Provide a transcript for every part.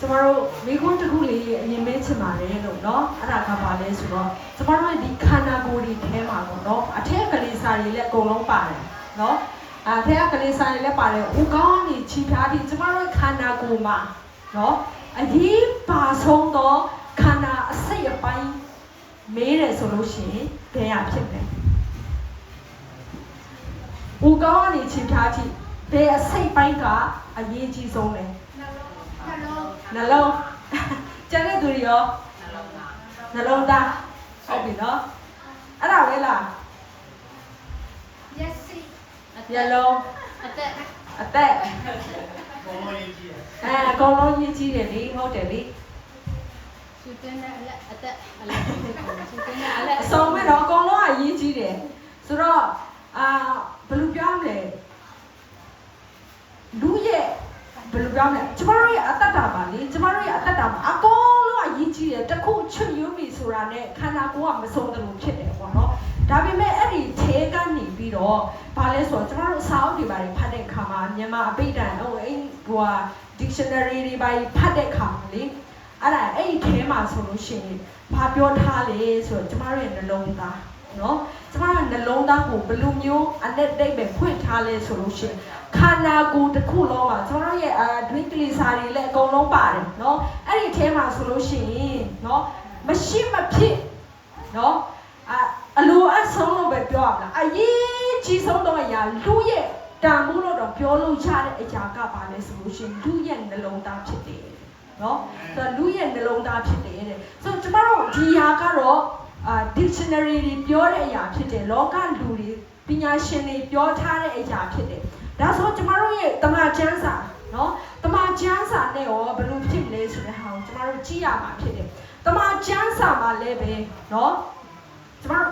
ကျမတို့မိခွန်းတစ်ခုလေးအရင်မဲချင်ပါတယ်လို့เนาะအဲ့ဒါကပါလဲဆိုတော့ကျမတို့ဒီခန္ဓာကိုယ်ဒီထဲမှာပေါ့เนาะအထက်ကလေးစာတွေလည်းအကုန်လုံးပါတယ်เนาะအထက်ကလေးစာတွေလည်းပါတယ်ဦးကောင်းနေချီထားပြီးကျမတို့ခန္ဓာကိုယ်မှာเนาะအရေးပါဆုံးသောခန္ဓာအစိတ်အပိုင်းမေးတယ်ဆိုလို့ရှိရင်ဘယ်ရဖြစ်လဲဦးကောင်းနေချီထားပြီးဘယ်အစိတ်ပိုင်းကအရေးကြီးဆုံးလဲနှလုံးကျန်တဲ့သူတွေရောနှလုံးသားဟုတ်ပြီနော်အဲ့ဒါပဲလားမျက်လုံးအသက်အကုန်လုံးရေးကြည့်တယ်အကုန်လုံးရေးကြည့်တယ်လေဟုတ်တယ်လေရှုတင်တဲ့အသက်အလက်ရှုတင်တဲ့အလက်အစုံမဲ့တော့အကုန်လုံးကရေးကြည့်တယ်ဆိုတော့ဘယ်လိုပြောမလဲလူရဲ့ဘယ်လိုပြောမလဲကျမတို့ရဲ့အတ္တတာပါလေကျမတို့ရဲ့အတ္တတာမှာအကုန်လုံးအရေးကြီးတယ်တခုချွတ်ယွန်းပြီဆိုတာနဲ့ခန္ဓာကိုယ်ကမစုံတယ်လို့ဖြစ်တယ်ပေါ့နော်ဒါပေမဲ့အဲ့ဒီထဲကနေပြီးတော့ဘာလဲဆိုတော့ကျမတို့စာအုပ်တွေပါဖတ်တဲ့အခါမှာမြန်မာအပိဋကဟိုdictionary တွေပါဖတ်တဲ့အခါမှာလေအဲ့ဒီထဲမှာဆိုလို့ရှိရင်ဘာပြောထားလဲဆိုတော့ကျမတို့ရဲ့နှလုံးသားနော်ကျမတို့နှလုံးသားကိုဘယ်လိုမျိုးအနဲ့တိတ်ပဲဖွင့်ထားလဲဆိုလို့ရှိရင်ခန္ဓာကိုယ်တစ်ခုလုံးမှာကျမတို့ရဲ့ဒွိကလေးစာတွေလည်းအကုန်လုံးပါတယ်နော်အဲ့ဒီထဲမှာဆိုလို့ရှိရင်နော်မရှိမဖြစ်နော်အလိုအဆုံးလို့ပဲပြောရမလားအရေးကြီးဆုံးတော့အရာလူရဲ့တန်ဖိုးလို့တော့ပြောလို့ရတဲ့အရာကပါလဲဆိုလို့ရှိရင်လူရဲ့နှလုံးသားဖြစ်တယ်နော်ဆိုတော့လူရဲ့နှလုံးသားဖြစ်တယ်တဲ့ဆိုတော့ကျမတို့ဒီဟာကတော့dictionary တွေပြောတဲ့အရာဖြစ်တယ်လောကလူတွေပညာရှင်တွေပြောထားတဲ့အရာဖြစ်တယ်ဒါဆိုကျမတို့ရဲ့တမန်ကျမ်းစာနော်တမန်ကျမ်းစာနဲ့ရောဘယ်လိုဖြစ်လဲဆိုတဲ့ဟာကိုကျမတို့ကြည့်ရမှာဖြစ်တယ်တမန်ကျမ်းစာမှာလည်းပဲနော်ကျမတို့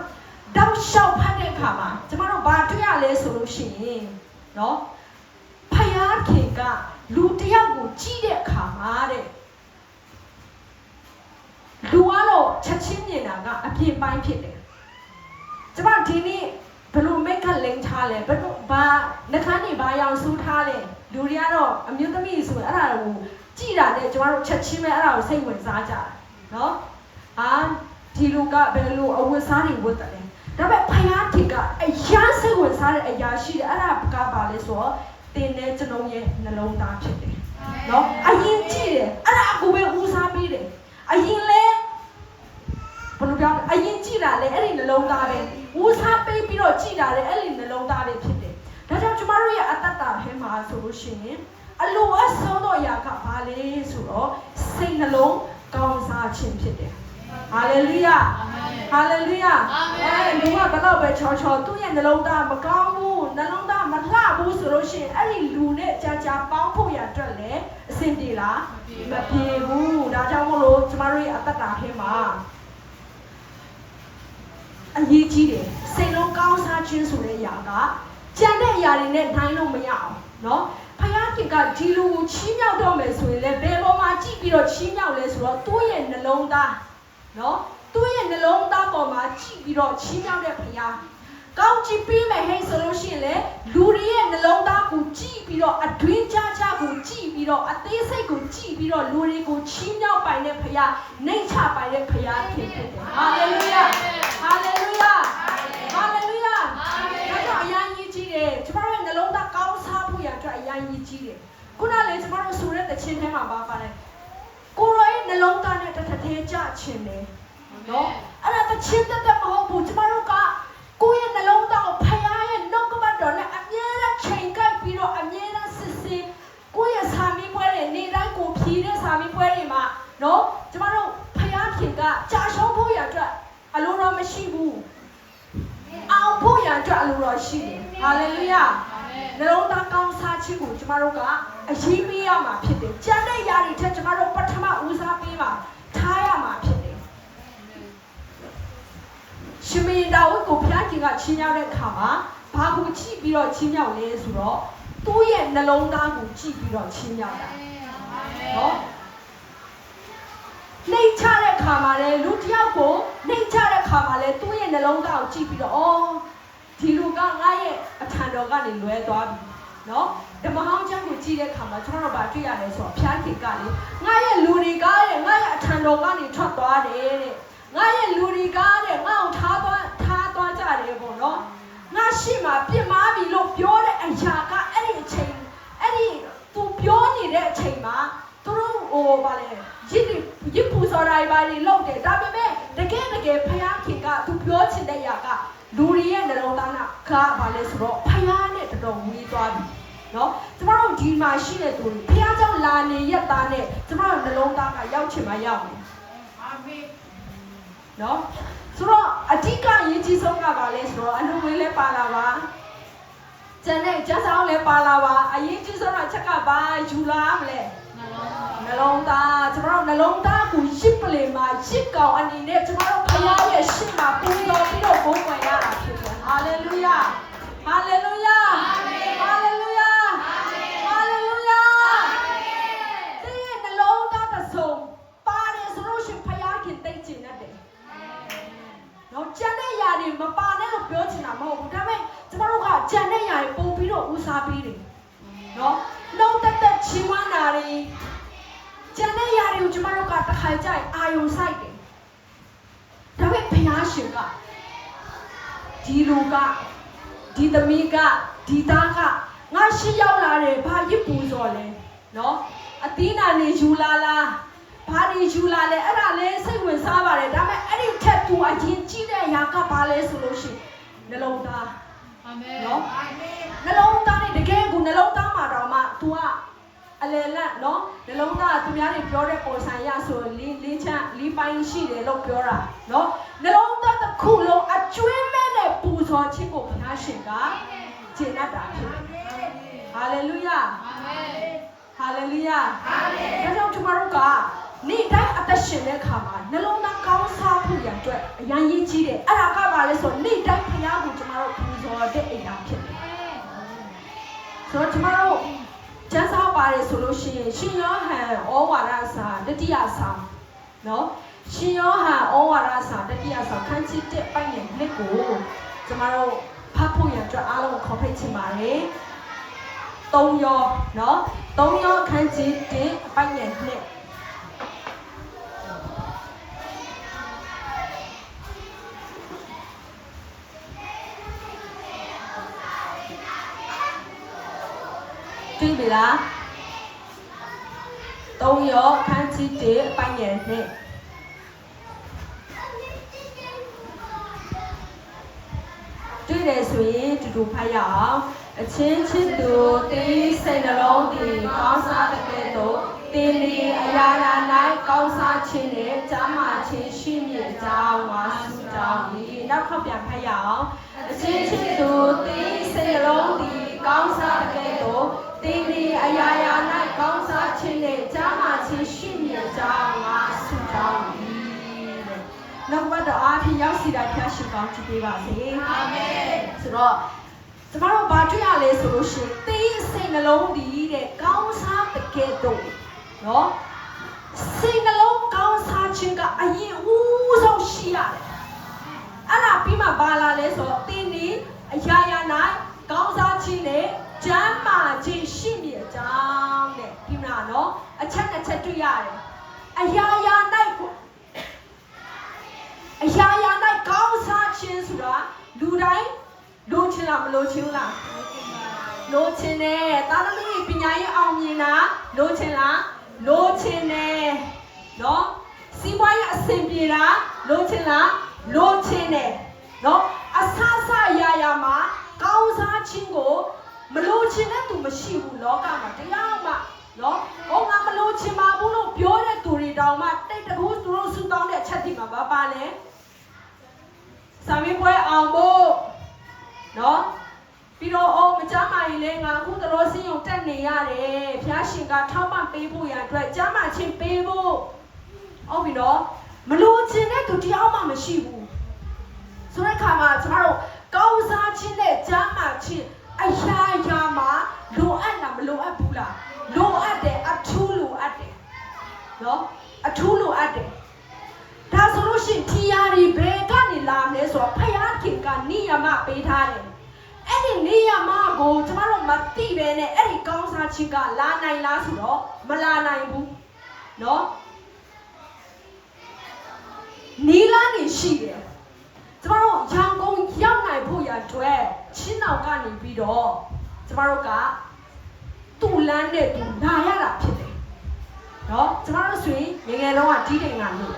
တောက်လျှောက်ဖတ်တဲ့အခါမှာကျမတို့ဘာတွေ့ရလဲဆိုလို့ရှိရင်နော်ဖယားခင်ကလူတစ်ယောက်ကိုကြည့်တဲ့အခါမှာတဲ့လူကတော့ချက်ချင်းမြင်တာကအပြည့်ပိုင်းဖြစ်တယ်ကျမဒီနေ့ဘယ်လိုမိတ်ကလိန်ထားလဲဘယ်လိုဘာနှခမ်းနေဘာရောင်စူးထားလဲလူတွေကတော့အမျိုးသမီးဆိုရင်အဲ့ဒါကိုကြည့်တာနဲ့ကျမတို့ချက်ချင်းပဲအဲ့ဒါကိုစိတ်ဝင်စားကြတယ်နော်ဒီလူကဘယ်လိုအဝတ်စားတွေဝတ်တယ်ဒါပေမဲ့ဖယားတီကအရာစိတ်ဝင်စားတဲ့အရာရှိတယ်အဲ့ဒါကဘာလဲဆိုတော့တင်းတဲ့ကျွန်ုပ်ရဲ့နှလုံးသားဖြစ်တယ်နော်အရင်ကြည့်တယ်အဲ့ဒါကိုပဲဦးစားပေးတယ်အရင်လဲဘယ်လိုပြောအရင်ကြည့်တာလဲအဲ့ဒီနှလုံးသားပဲဦးစားပေးပြီးတော့ကြည့်တာလဲအဲ့ဒီနှလုံးသားပဲဖြစ်တယ်ဒါကြောင့်ကျမတို့ရဲ့အတ္တတာဟဲမှာဆိုလို့ရှိရင်အလိုအဆုံးသောအရာကဘာလဲဆိုတော့စိတ်နှလုံးကောင်းစားခြင်းဖြစ်တယ်ဟာလေလုယာဟာလေလုယာလူကဘယ်တော့ပဲချောချောသူ့ရဲ့နှလုံးသားမကောင်းဘူးနှလုံးသားမလှဘူးဆိုလို့ရှိရင်အဲ့ဒီလူနဲ့ကြာပေါင်းဖို့ရအတွက်လည်းအဆင်ပြေလားမပြေဘူးဒါကြောင့်မို့လို့ကျမတို့ရဲ့အတ္တတာထဲမှာအရေးကြီးတယ်စိတ်လုံးကောင်းစားခြင်းဆိုတဲ့အရာကကြံတဲ့အရာတွေနဲ့နိုင်လို့မရအောင်နော်ဖယားခင်ကဒီလူကိုချီးမြှောက်တော့မယ်ဆိုရင်လည်းဘယ်ပေါ်မှာကြည့်ပြီးတော့ချီးမြှောက်လဲဆိုတော့သူ့ရဲ့နှလုံးသားနော်သူ့ရဲ့နှလုံးသားပေါ်မှာကြည့်ပြီးတော့ချီးမြှောက်တဲ့ဖယားကောင်းချီးပေးမယ်ဟဲ့ဆိုလို့ရှိရင်လေလူတွေရဲ့နှလုံးသားကိုကြည့်ပြီးတော့အတွင်းကြကိုကြည့်ပြီးတော့အသေးစိတ်ကိုကြည့်ပြီးတော့လူတွေကိုချီးမြှောက်ပိုင်တဲ့ဖယားနှိမ့်ချပိုင်တဲ့ဖယားဖြစ်တယ်ဟာလေလုယာဟာလေလုယာဟာလေလုယာဒါကြောင့်အရင်ကြီးကြီးတယ်ကျမတို့ရဲ့နှလုံးသားကောင်းစားဖို့ရအတွက်အရင်ကြီးကြီးတယ်ခုနလေကျမတို့ဆိုတဲ့တခြင်းထဲမှာပါလဲကိုယ်ရဲ့နှလုံးသားနဲ့တစ်ထပ်သေးကြခြင်းလေနော်အဲ့ဒါတခြင်းတက်မဟုတ်ဘူးကျမတို့ကကိုယ့်ရဲ့နှလုံးသားကိုဖယားရဲ့နှုတ်ကပတ်တော်နဲ့အမြဲတမ်းချိန်ကိုက်ပြီးတော့အမြဲတမ်းစစ်စစ်ကိုယ့်ရဲ့စာမီးပွဲတွေနေတိုင်းကိုဖြီးတဲ့စာမီးပွဲတွေမှာနော်ကျမတို့ဖယားခင်ကကြာရှုံးဖို့ရအတွက်အလိုတော်မရှိဘူးအောင်ဖို့ရအတွက်အလိုတော်ရှိတယ်ဟာလေလုယာနှလုံးသားကောင်းစားခြင်းကိုကျမတို့ကအရေးပေးရမှာဖြစ်တယ်ကျန်တဲ့ຢာတွေထက်ကျမတို့ပထမဦးစားပေးမှာထားရမှာဖြစ်တယ်ရှင်မင်းဒါဝိဒ်ကိုဘုရားခင်ကချီးမြှောက်တဲ့အခါမှာဘာကိုကြည့်ပြီးတော့ချီးမြှောက်လဲဆိုတော့သူ့ရဲ့နှလုံးသားကိုကြည့်ပြီးတော့ချီးမြှောက်တာနော်နှိမ့်ချတဲ့အခါမှာလေလူတစ်ယောက်ကိုနှိမ့်ချတဲ့အခါမှာလေသူ့ရဲ့နှလုံးသားကိုကြည့်ပြီးတော့ဒီလူကငါရဲ့အထံတော်ကနေလွဲသွားပြီနော် ဓမ္မဟောင်းကျမ်းကိုကြည့်တဲ့အခါမှာကျွန်တော်တို့ဗာတွေ့ရတယ်ဆိုတော့ဖျားခင်ကလေငါရဲ့လူတွေကတဲ့ငါရဲ့အထံတော်ကနေထွက်သွားတယ်တဲ့ငါရဲ့လူတွေကတဲ့ငါ့ကိုထားသွားကြတယ်ပေါ့နော်ငါရှိမှပြစ်မှားပြီလို့ပြောတဲ့အရာကအဲ့ဒီအချိန်အဲ့ဒီသူပြောနေတဲ့အချိန်မှာသူတို့ဗာလေရစ်ပူစော်တိုင်းပါနေလောက်တယ်ဒါပေမဲ့တကယ်ဖျားခင်ကသူပြောချင်တဲ့အရာကလူတွေရဲ့နှလုံးသားကဗာလေဆိုတော့ဖျားနဲ့တော်ဝေးသွားပြီနော်ကျမတို့ဒီမှာရှိတဲ့သူတွေဖျားကြောင့်လာနေရက်သားနဲ့ကျမတို့နှလုံးသားကရောက်ချင်မှရောက်မယ်အာမင်နော်ဆိုတော့အဓိကရည်ကြီးဆုံးကပါလဲဆိုတော့အနုဝေးလဲပါလာပါကျန်တဲ့ကျဆောင်လဲပါလာပါအရေးကြီးဆုံးအချက်ကပါယူလာမလဲနှလုံးသားကျမတို့နှလုံးသားကိုရှစ်ပလင်မှာရှစ်ကောင်အနေနဲ့ကျမတို့ဖခင်ရဲ့ရှစ်မှာပူဇော်ပြီးတော့ဘုန်းဝင်ရတာဖြစ်တယ်ဟာလေလုယာဟာလေလုယာအာမင်ဟာလေလုယာအာမင်ဟာလေလုယာဒီနှလုံးသားတစ်စုံပါတယ်ဆိုလို့ရှိရင်ဖခင်သိကျင်တတ်တယ်နော်ကျန်တဲ့ຢာတွေမပါနဲ့လို့ပြောချင်တာမဟုတ်ဘူးဒါပေမဲ့ကျမတို့ကကျန်တဲ့ຢာတွေပုံပြီးတော့ဦးစားပေးတယ်နော်နှုတ်သက်ချီးမွမ်းတာတွေကျန်တဲ့ຢာတွေကိုကျမတို့ကတစ်ခါကြိုက်အာယုံဆိုင်တယ်ဒါပေမဲ့ဘုရားရှင်ကဒီလူကဒီသမီးကဒီသားကငါရှိရောက်လာတယ်ဘာရစ်ပူစော်လဲနော်အသီးနာနေယူလာလားဘာဒီယူလာလဲအဲ့ဒါလဲစိတ်ဝင်စားပါတယ်ဒါပေမဲ့အဲ့ဒီထက်သူအရင်ကြည့်တဲ့အရာကဘာလဲဆိုလို့ရှိရင်နှလုံးသားအာမင်နော်အာမင်နှလုံးသားနဲ့တကယ်ကိုနှလုံးသားမှာတော့မှ तू ကအလယ်လက်နော်နှလုံးသားသူများတွေပြောတဲ့ပုံစံရဆိုလေးချမ်းလေးပိုင်းရှိတယ်လို့ပြောတာနော်နှလုံးသားတစ်ခုလုံးအကျွေးမဲ့နဲ့ပူဇော်ခြင်းကိုဘုရားရှင်ကကျေနပ်တာဖြစ်တယ်ဟာလေလုယာအာမင်ဟာလေလုယာအာမင်ဒါကြောင့်ကျွန်တော်တို့ကနေ့တိုင်းအသက်ရှင်တဲ့အခါမှာနှလုံးသားကောင်းစားဖို့ရအတွက်အရန်ရည်ကြီးတယ်အဲ့ဒါကပါလဲဆိုနေ့တိုင်းဘုရားကိုကျွန်တော်တို့ပူဇော်တဲ့အရာဖြစ်တယ်ဆိုတော့ကျွန်တော်တို့ကျမ်းစာပါတယ်ဆိုလို့ရှိရင်ရှင်ယောဟန်ဩဝါဒစာတတိယဆောင်နော်ရှင်ယောဟန်ဩဝါဒစာတတိယဆောင်ခန်းကြီး1ပိုင်းနဲ့နှစ်ကိုကျွန်တော်တို့ဖတ်ဖို့ရအတွက်အားလုံးခေါ်ဖိတ်ချင်ပါတယ်3ယောနော်3ယောခန်းကြီး1ပိုင်းနဲ့နှစ်တွေ့ပြီလား3ရောခန်းကြီး1အပိုင်းငယ်နဲ့တွေ့တယ်ဆိုရင်တူဖတ်ရအောင်အချင်းချစ်သူတင်းစိတ်နှလုံးတည်ကောင်းစားတဲ့ကဲ့သို့တင်းဒီအရာရာ၌ကောင်းစားခြင်းနဲ့ကြားမှခြင်းရှိမြင့်ကြောင်းဝါစုကြောင်းဤနောက်ခေါက်ပြန်ဖတ်ရအောင်အချင်းချစ်သူတင်းစိတ်နှလုံးတည်ကောင်းစားတဲ့ကဲ့သို့တင်းဒီအရာရာ၌ကောင်းစားခြင်းနဲ့ကြားမှခြင်းရှိမြင့်ကြောင်းဝါစုကြောင်းဤနောက်ဘက်တော့အားဖြင့်ရောက်စီတာဖျားရှိကောင်းကြည့်ပေးပါစေအာမင်ဆိုတော့ကျမတို့ဘာတွေ့ရလဲဆိုလို့ရှိရင်သိစိတ်နှလုံးဒီတဲ့ကောင်းစားတဲ့ကဲ့သို့နော်စိတ်နှလုံးကောင်းစားခြင်းကအရင်ဦးဆုံးရှိရတယ်အဲ့ဒါပြီးမှဘာလာလဲဆိုတော့တင်းဒီအရာရာ၌ကောင်းစားခြင်းနဲ့ကျမ်းမာခြင်းရှိမြဲကြောင်းတဲ့ဒီမှာနော်အချက်တစ်ချက်တွေ့ရတယ်အရာရာ၌အရာရာ၌ကောင်းစားခြင်းဆိုတာလူတိုင်းလိုချင်လားမလိုချင်ဘူးလားလိုချင်တယ်သားသမီးပညာရေးအောင်မြင်တာလိုချင်လားလိုချင်တယ်နော်စီးပွားရေးအဆင်ပြေတာလိုချင်လားလိုချင်တယ်နော်အဆအဆရာရာမှာကောင်းစားခြင်းကိုမလိုချင်တဲ့သူမရှိဘူးလောကမှာတရားမှနော်ဟောငါမလိုချင်ပါဘူးလို့ပြောတဲ့သူတွေတောင်မှတိတ်တကူသူတို့ဆူတောင်းတဲ့အချက်တွေမှာပါလဲစာမေးပွဲအောင်ဖို့နော်ပြီးတော့မကြမ်းမာရင်လည်းငါအခုတော်စင်းုံတက်နေရတယ်ဖျားရှင်ကထောက်ပံ့ပေးဖို့ရအတွက်ကြမ်းမာခြင်းပေးဖို့ဟုတ်ပြီနော်မလိုချင်တဲ့သူတရားမှမရှိဘူးဆိုတဲ့အခါမှာကျွန်တော်တို့ကောင်းစားခြင်းနဲ့ကြမ်းမာခြင်းအရာရာမှာလိုအပ်လားမလိုအပ်ဘူးလားလိုအပ်တယ်အထူးလိုအပ်တယ်နော်အထူးလိုအပ်တယ်ဒါဆိုလို့ရှိရင်ထီယာတွေဘယ်ကနေလာမလဲဆိုတော့ဖယားခင်ကနိယမပေးထားတယ်အဲ့ ဒီနေရာမှာကိုကျမတို့မသိပဲနဲ့အဲ့ဒီကောင်းစားခြင်းကလာနိုင်လားဆိုတော့မလာနိုင်ဘူးနော်နီလာနေရှိတယ်ကျမတို့ရန်ကုန်ရောက်နိုင်ဖို့ရအတွက်ချင်းနောက်ကနေပြီးတော့ကျမတို့ကတူလန်းနဲ့တူလာရတာဖြစ်တယ်နော်ကျမတို့ဆိုရင်ငယ်ငယ်တော့ကဒီတိမ်ကလို့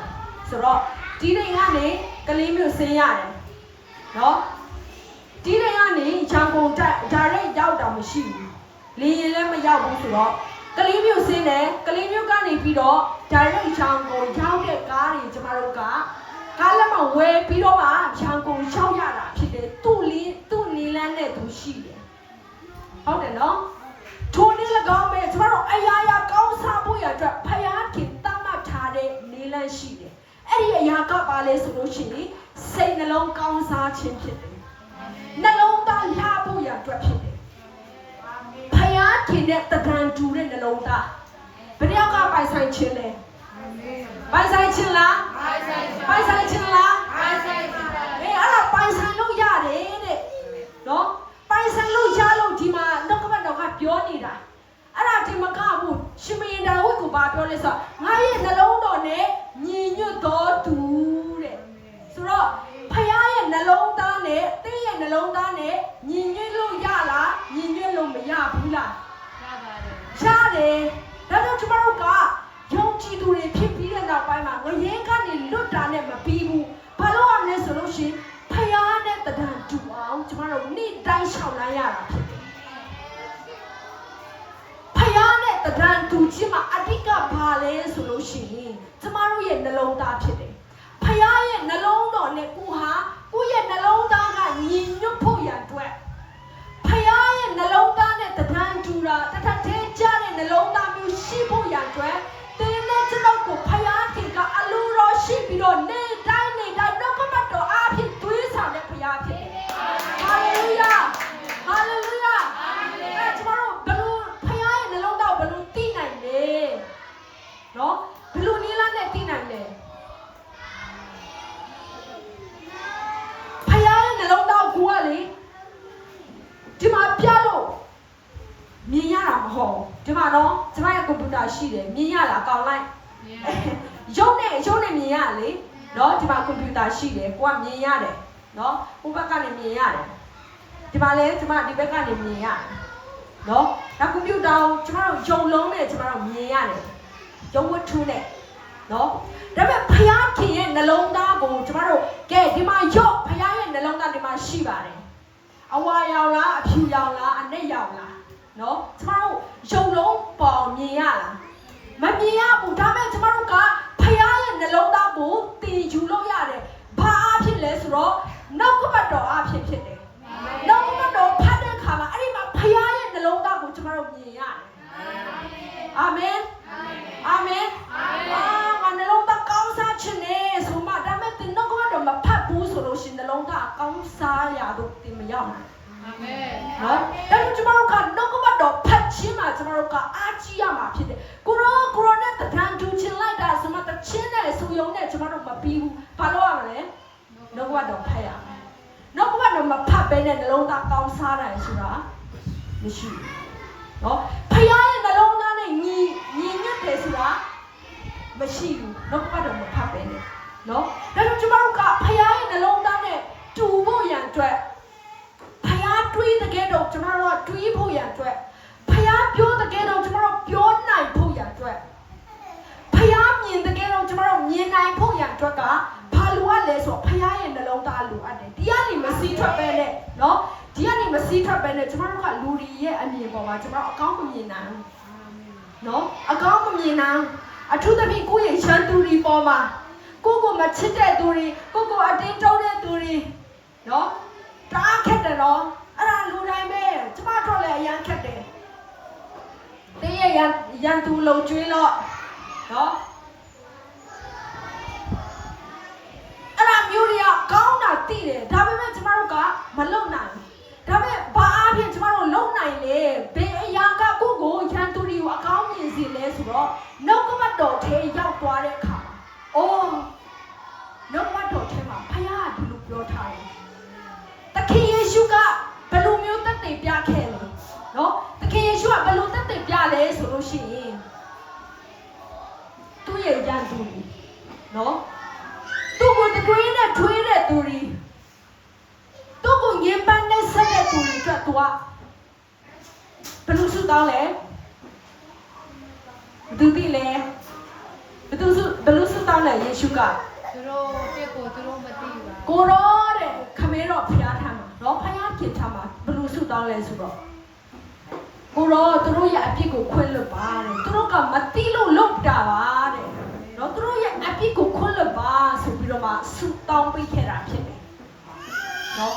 ဆိုတော့ဒီတိမ်ကနေကလေးမျိုးဆင်းရတယ်နော်ဒီတိမ်ကနေရန်ကုန်တက်ဒါရက်ရောက်တာမရှိဘူးလေရင်လည်းမရောက်ဘူးဆိုတော့ကလေးမျိုးဆင်းတယ်ကလေးမျိုးကနေပြီးတော့ဒါရက်ရန်ကုန်ရောက်တဲ့ကားတွေကျမတို့ကကားလက်မဝယ်ပြီးတော့မှရန်ကုန်ရောက်ရတာဖြစ်တယ်သူ့နီလန်းနဲ့သူရှိတယ်ဟုတ်တယ်နော်ထိုနည်း၎င်းပဲကျမတို့အရာရာကောင်းစားဖို့ရအတွက်ဖယားခင်တတ်မှတ်ထားတဲ့နီလန်းရှိတယ်အဲ့ဒီအရာကပါလဲဆိုလို့ရှိရင်စိတ်နှလုံးကောင်းစားခြင်းဖြစ်တယ်နှလုံးသားရဖို့ရအတွက်ဖြစ်တယ်ဖယားခင်နဲ့တဒံတူတဲ့နှလုံးသားဘယ်တယောက်ကပိုင်ဆိုင်ခြင်းလဲပိုင်ဆိုင်ခြင်းလားပိုင်ဆိုင်ခြင်းလားအဲ့ဒါပိုင်ဆိုင်လို့ရတယ်တဲ့နော်ပိုင်ဆိုင်လို့ရလို့ဒီမှာနှုတ်ကပတ်တော်ကပြောနေတာအဲ့ဒါဒီမကဘူးရှင်မင်းဒါဝိကိုဘာပြောလဲဆိုတော့ငါရဲ့နှလုံးတော်နဲ့ညီညွတ်တော်သူတဲ့ဆိုတော့ဖယားရဲ့နှလုံးသားနဲ့တင်းရဲ့နှလုံးသားနဲ့ညီညွတ်လို့ရလားညီညွတ်လို့မရဘူးလားရတယ်ဒါကြောင့်ကျမတို့ကယုံကြည်သူတွေဖြစ်ပြီးတဲ့နောက်ပိုင်းမှာငရဲကနေလွတ်တာနဲ့မပြီးဘူးဘာလို့ရမလဲဆိုလို့ရှိရင်ဖယားနဲ့တဒံတူအောင်ကျမတို့နေ့တိုင်းရှောင်လိုက်ရတာဖြစ်တယ်ဖယားနဲ့တဒံတူခြင်းမှာအဓိကဘာလဲဆိုလို့ရှိရင်ကျမတို့ရဲ့နှလုံးသားဖြစ်တယ်ဖယားရဲ့နှလုံးတော်နဲ့ကိုရဲ့နှလုံးသားကညီညွတ်ဖို့ရအတွက်ဖယားရဲ့နှလုံးသားနဲ့တဒံတူတာတထထဲကြတဲ့နှလုံးသားမျိုးရှိဖို့ရအတွက်တင်းနဲ့ကျွန်တော်ကိုဖယားခင်ကအလိုတော်ရှိပြီးတော့နေတိုင်းနှုတ်ကပတ်တော်အားဖြင့်သွေးဆောင်တဲ့ဖယားဖြစ်တယ်ဟာလေလုယာဟာလေလုယာအဲ့ကျွန်တော်တို့ဘယ်လိုဖယားရဲ့နှလုံးသားကိုဘယ်လိုသိနိုင်လဲနော်ဘယ်လိုနည်းလမ်းနဲ့သိနိုင်လဲဖယားရဲ့နှလုံးသားကိုကလေဒီမှာပြလို့မြင်ရတာမဟုတ်ဒီမှာနော်ကျမရဲ့ကွန်ပျူတာရှိတယ်မြင်ရလားကောင်းလိုက်ရုပ်နဲ့မြင်ရလေနော်ဒီမှာကွန်ပျူတာရှိတယ်ကိုကမြင်ရတယ်နော်ဟိုဘက်ကနေမြင်ရတယ်ဒီမှာလဲကျမဒီဘက်ကနေမြင်ရတယ်နော်ဒါကွန်ပျူတာကိုကျမတို့ရုံလုံးနဲ့ကျမတို့မြင်ရတယ်ရုံဝတ္ထုနဲ့နော်ဒါပေမဲ့ဖယားခင်ရဲ့နှလုံးသားကိုကျမတို့ကဲဒီမှာရော့ဖယားရဲ့နှလုံးသားဒီမှာရှိပါတယ်အဝါရောင်လားအဖြူရောင်လားအနက်ရောင်လားနော်ကျမတို့ရုံလုံးပေါ်မြင်ရလားမမြင်ရဘူးဒါပေမဲ့ကျမတို့ကဖယားရဲ့နှလုံးသားကိုတည်ယူလို့ရတယ်ဘာအဖြစ်လဲဆိုတော့နှုတ်ကပတ်တော်အဖြစ်ဖြစ်တယ်နှုတ်ကပတ်တော်ဖတ်တဲ့အခါမှာအဲ့ဒီမှာဖယားရဲ့နှလုံးသားကိုကျမတို့မြင်ရတယ်အာမင်အာမင်ငါနှလုံးသားကောင်းစားခြင်းနဲ့ဆိုမှဒါပေမဲ့ဒီနှုတ်ကပတ်တော်မဖတ်ဘူးဆိုလို့ရှိရင်နှလုံးသားကောင်းစားရတော့တင်မရောက်ဘူးအာမင်နော်ဒါကြောင့်ကျမတို့ကနှုတ်ကပတ်တော်ဖတ်ခြင်းမှာကျမတို့ကအားကြီးရမှာဖြစ်တယ်ကိုရောနဲ့တဒံတူချင်လိုက်တာဆိုမှတချင်းနဲ့ဆူယုံနဲ့ကျမတို့မပြီးဘူးဘာလို့ရမလဲနှုတ်ကပတ်တော်ဖတ်ရမယ်နှုတ်ကပတ်တော်မဖတ်ဘဲနဲ့နှလုံးသားကောင်းစားတယ်ဆိုတာမရှိဘူးနော်ဖယားရဲ့နှလုံးသားနဲ့ညီညွတ်တယ်ဆိုတာမရှိဘူးနှုတ်ကပတ်တော်မဖတ်ဘဲနဲ့နော်ဒါကြောင့်ကျမတို့ကဖယားရဲ့နှလုံးသားနဲ့တူဖို့ရန်အတွက်ဖယားတွေးတဲ့ကဲတော့ကျမတို့ကတွေးဖို့ရန်အတွက်ဖယားပြောတဲ့ကဲတော့ကျမတို့ပြောနိုင်ဖို့ရန်အတွက်ဖယားမြင်တဲ့ကဲတော့ကျမတို့မြင်နိုင်ဖို့ရန်အတွက်ကဘာလိုအပ်လဲဆိုတော့ဖယားရဲ့နှလုံးသားလိုအပ်တယ်ဒီကနေမစီးထွက်ပဲနဲ့နော်ဒီကနေမစီးထွက်ပဲနဲ့ကျမတို့ကလူတွေရဲ့အမြင်ပေါ်မှာကျမတို့အကောင်းမမြင်နိုင်ဘူးနော်အကောင်းမမြင်နိုင်အထူးသဖြင့်ကိုယ့်ရဲ့ရန်သူတွေပေါ်မှာကိုမချစ်တဲ့သူတွေကိုအတင်းတုံးတဲ့သူတွေနော်တအားခက်တယ်နော်အဲ့ဒါလူတိုင်းပဲကျမတို့လည်းအရန်ခက်တယ်တင်းရဲ့ရန်သူလုံကျွေးလို့နော်အဲ့ဒါမျိုးတွေကကောင်းတာသိတယ်ဒါပေမဲ့ကျမတို့ကမလုံနိုင်ဒါပေမဲ့ဘာအဖြစ်ကျမတို့လုံနိုင်လေဘယ်အရာကကိုရန်သူတွေကိုအကောင်းမြင်စီလဲဆိုတော့နှုတ်ကပတ်တော်ထဲရောက်သွားတဲ့အခါအိုးနှုတ်ကပတ်တော်ထဲမှာဖယားကဒီလိုပြောထားတယ်သခင်ယေရှုကဘယ်လိုမျိုး ရဲ့ရန်သူနော်သူ့ကိုတတွေးနဲ့ထွေးတဲ့သူတွေသူ့ကိုငင်းပန်းနဲ့ဆက်တဲ့သူတွေအတွက်သူကဘယ်လိုဆုတောင်းလဲဘယ်သူသိလဲဘယ်လိုဆုတောင်းလဲယေရှုကသူတို့တက်ကိုသူတို့မသိပါကိုရောတဲ့ခမဲတော်ဖျားထားမှာနော်ဖျားခင်ထားမှာဘယ်လိုဆုတောင်းလဲဆိုတော့ကိုရောသူတို့ရဲ့အပြစ်ကိုခွင့်လွှတ်ပါတဲ့သူတို့ကမသိလို့လုပ်တာပါတဲ့နော်သူတို့ရဲ့အပြစ်ကိုခွင့်လွှတ်ပါဆိုပြီးတော့မှဆုတောင်းပေးခဲ့တာဖြစ်တယ်နော်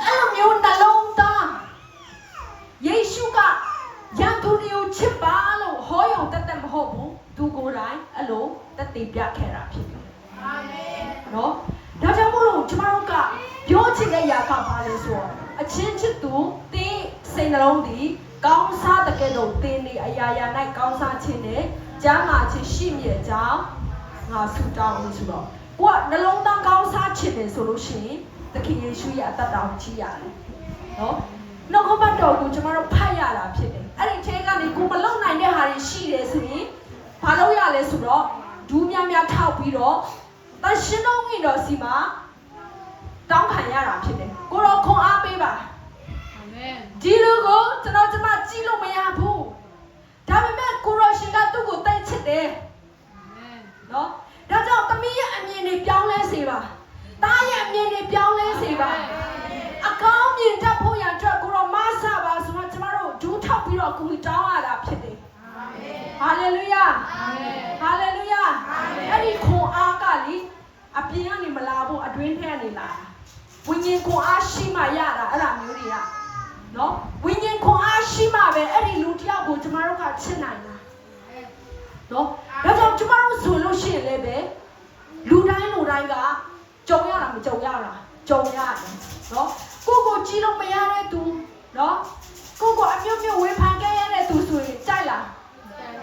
အဲ့လိုမျိုးနှလုံးသားယေရှုကယန်သူတွေကိုချစ်ပါလို့ဟောရုံတက်မဟုတ်ဘူးသူကိုယ်တိုင်အဲ့လိုတက်တည်ပြခဲ့တာဖြစ်တယ်အာမင်နော်ဒါကြောင့်မို့လို့ကျမတို့ကပြောချင်တဲ့ຢာကဘာလဲဆိုတော့အချင်းချစ်သူတင်းစိတ်နှလုံးဒီကောင်းစားတဲ့ကဲ့သို့တင်းနေအရာရာ၌ကောင်းစားခြင်းနဲ့ကျမ်းမာခြင်းရှိမြဲကြောင်းငါဆုတောင်းလို့ဆိုတော့ကိုကနှလုံးသားကောင်းစားခြင်းတယ်ဆိုလို့ရှိရင်သခင်ယေရှုရဲ့အသက်တော်ကြီးရတယ်နော်နှုတ်ကပတ်တော်ကိုကျမတို့ဖတ်ရတာဖြစ်တယ်အဲ့ဒီထဲကနေကိုမလုံနိုင်တဲ့ဟာတွေရှိတယ်ဆိုရင်ဘာလုပ်ရလဲဆိုတော့ဒူးများများထောက်ပြီးတော့တရှင်တော်ဝင်တော်စီမှာတောင်းခံရတာဖြစ်တယ်ကိုတော့ခွန်အားပေးပါအာမင်ဒီလူကိုကျွန်တော်ကျမကြည့်လို့မရဘူးဒါပေမဲ့ကိုရောရှင်ကသူ့ကိုတိုက်ချစ်တယ်အာမင်နော်ဒါကြောင့်သမီးရဲ့အမြင်တွေပြောင်းလဲစေပါသားရဲ့အမြင်တွေပြောင်းလဲစေပါအကောင်းမြင်တတ်ဖို့ရန်အတွက်ကိုရောမဆာပါဆိုတော့ကျမတို့ဒူးထောက်ပြီးတော့ကိုတောင်းရတာဖြစ်တယ်အာမင်ဟာလေလုယာအာမင်ဟာလေလုယာအဲ့ဒီခွန်အားကလေအပြင်ကနေမလာဘူးအတွင်းထဲကနေလာဝိညာဉ်ခွန်အားရှိမှရတာအဲ့ဒါမျိုးတွေကနော်ဝိညာဉ်ခွန်အားရှိမှပဲအဲ့ဒီလူတယောက်ကိုကျမတို့ကချစ်နိုင်တာနော်ဒါကြောင့်ကျမတို့ဆိုလို့ရှိရင်လည်းပဲလူတိုင်းကကြုံရတာမကြုံရတာကြုံရတယ်နော်ကိုကြည့်လို့မရတဲ့သူနော်ကိုအမျိုးမျိုးဝေဖန်ခဲ့ရတဲ့သူဆိုရင်ကြိုက်လား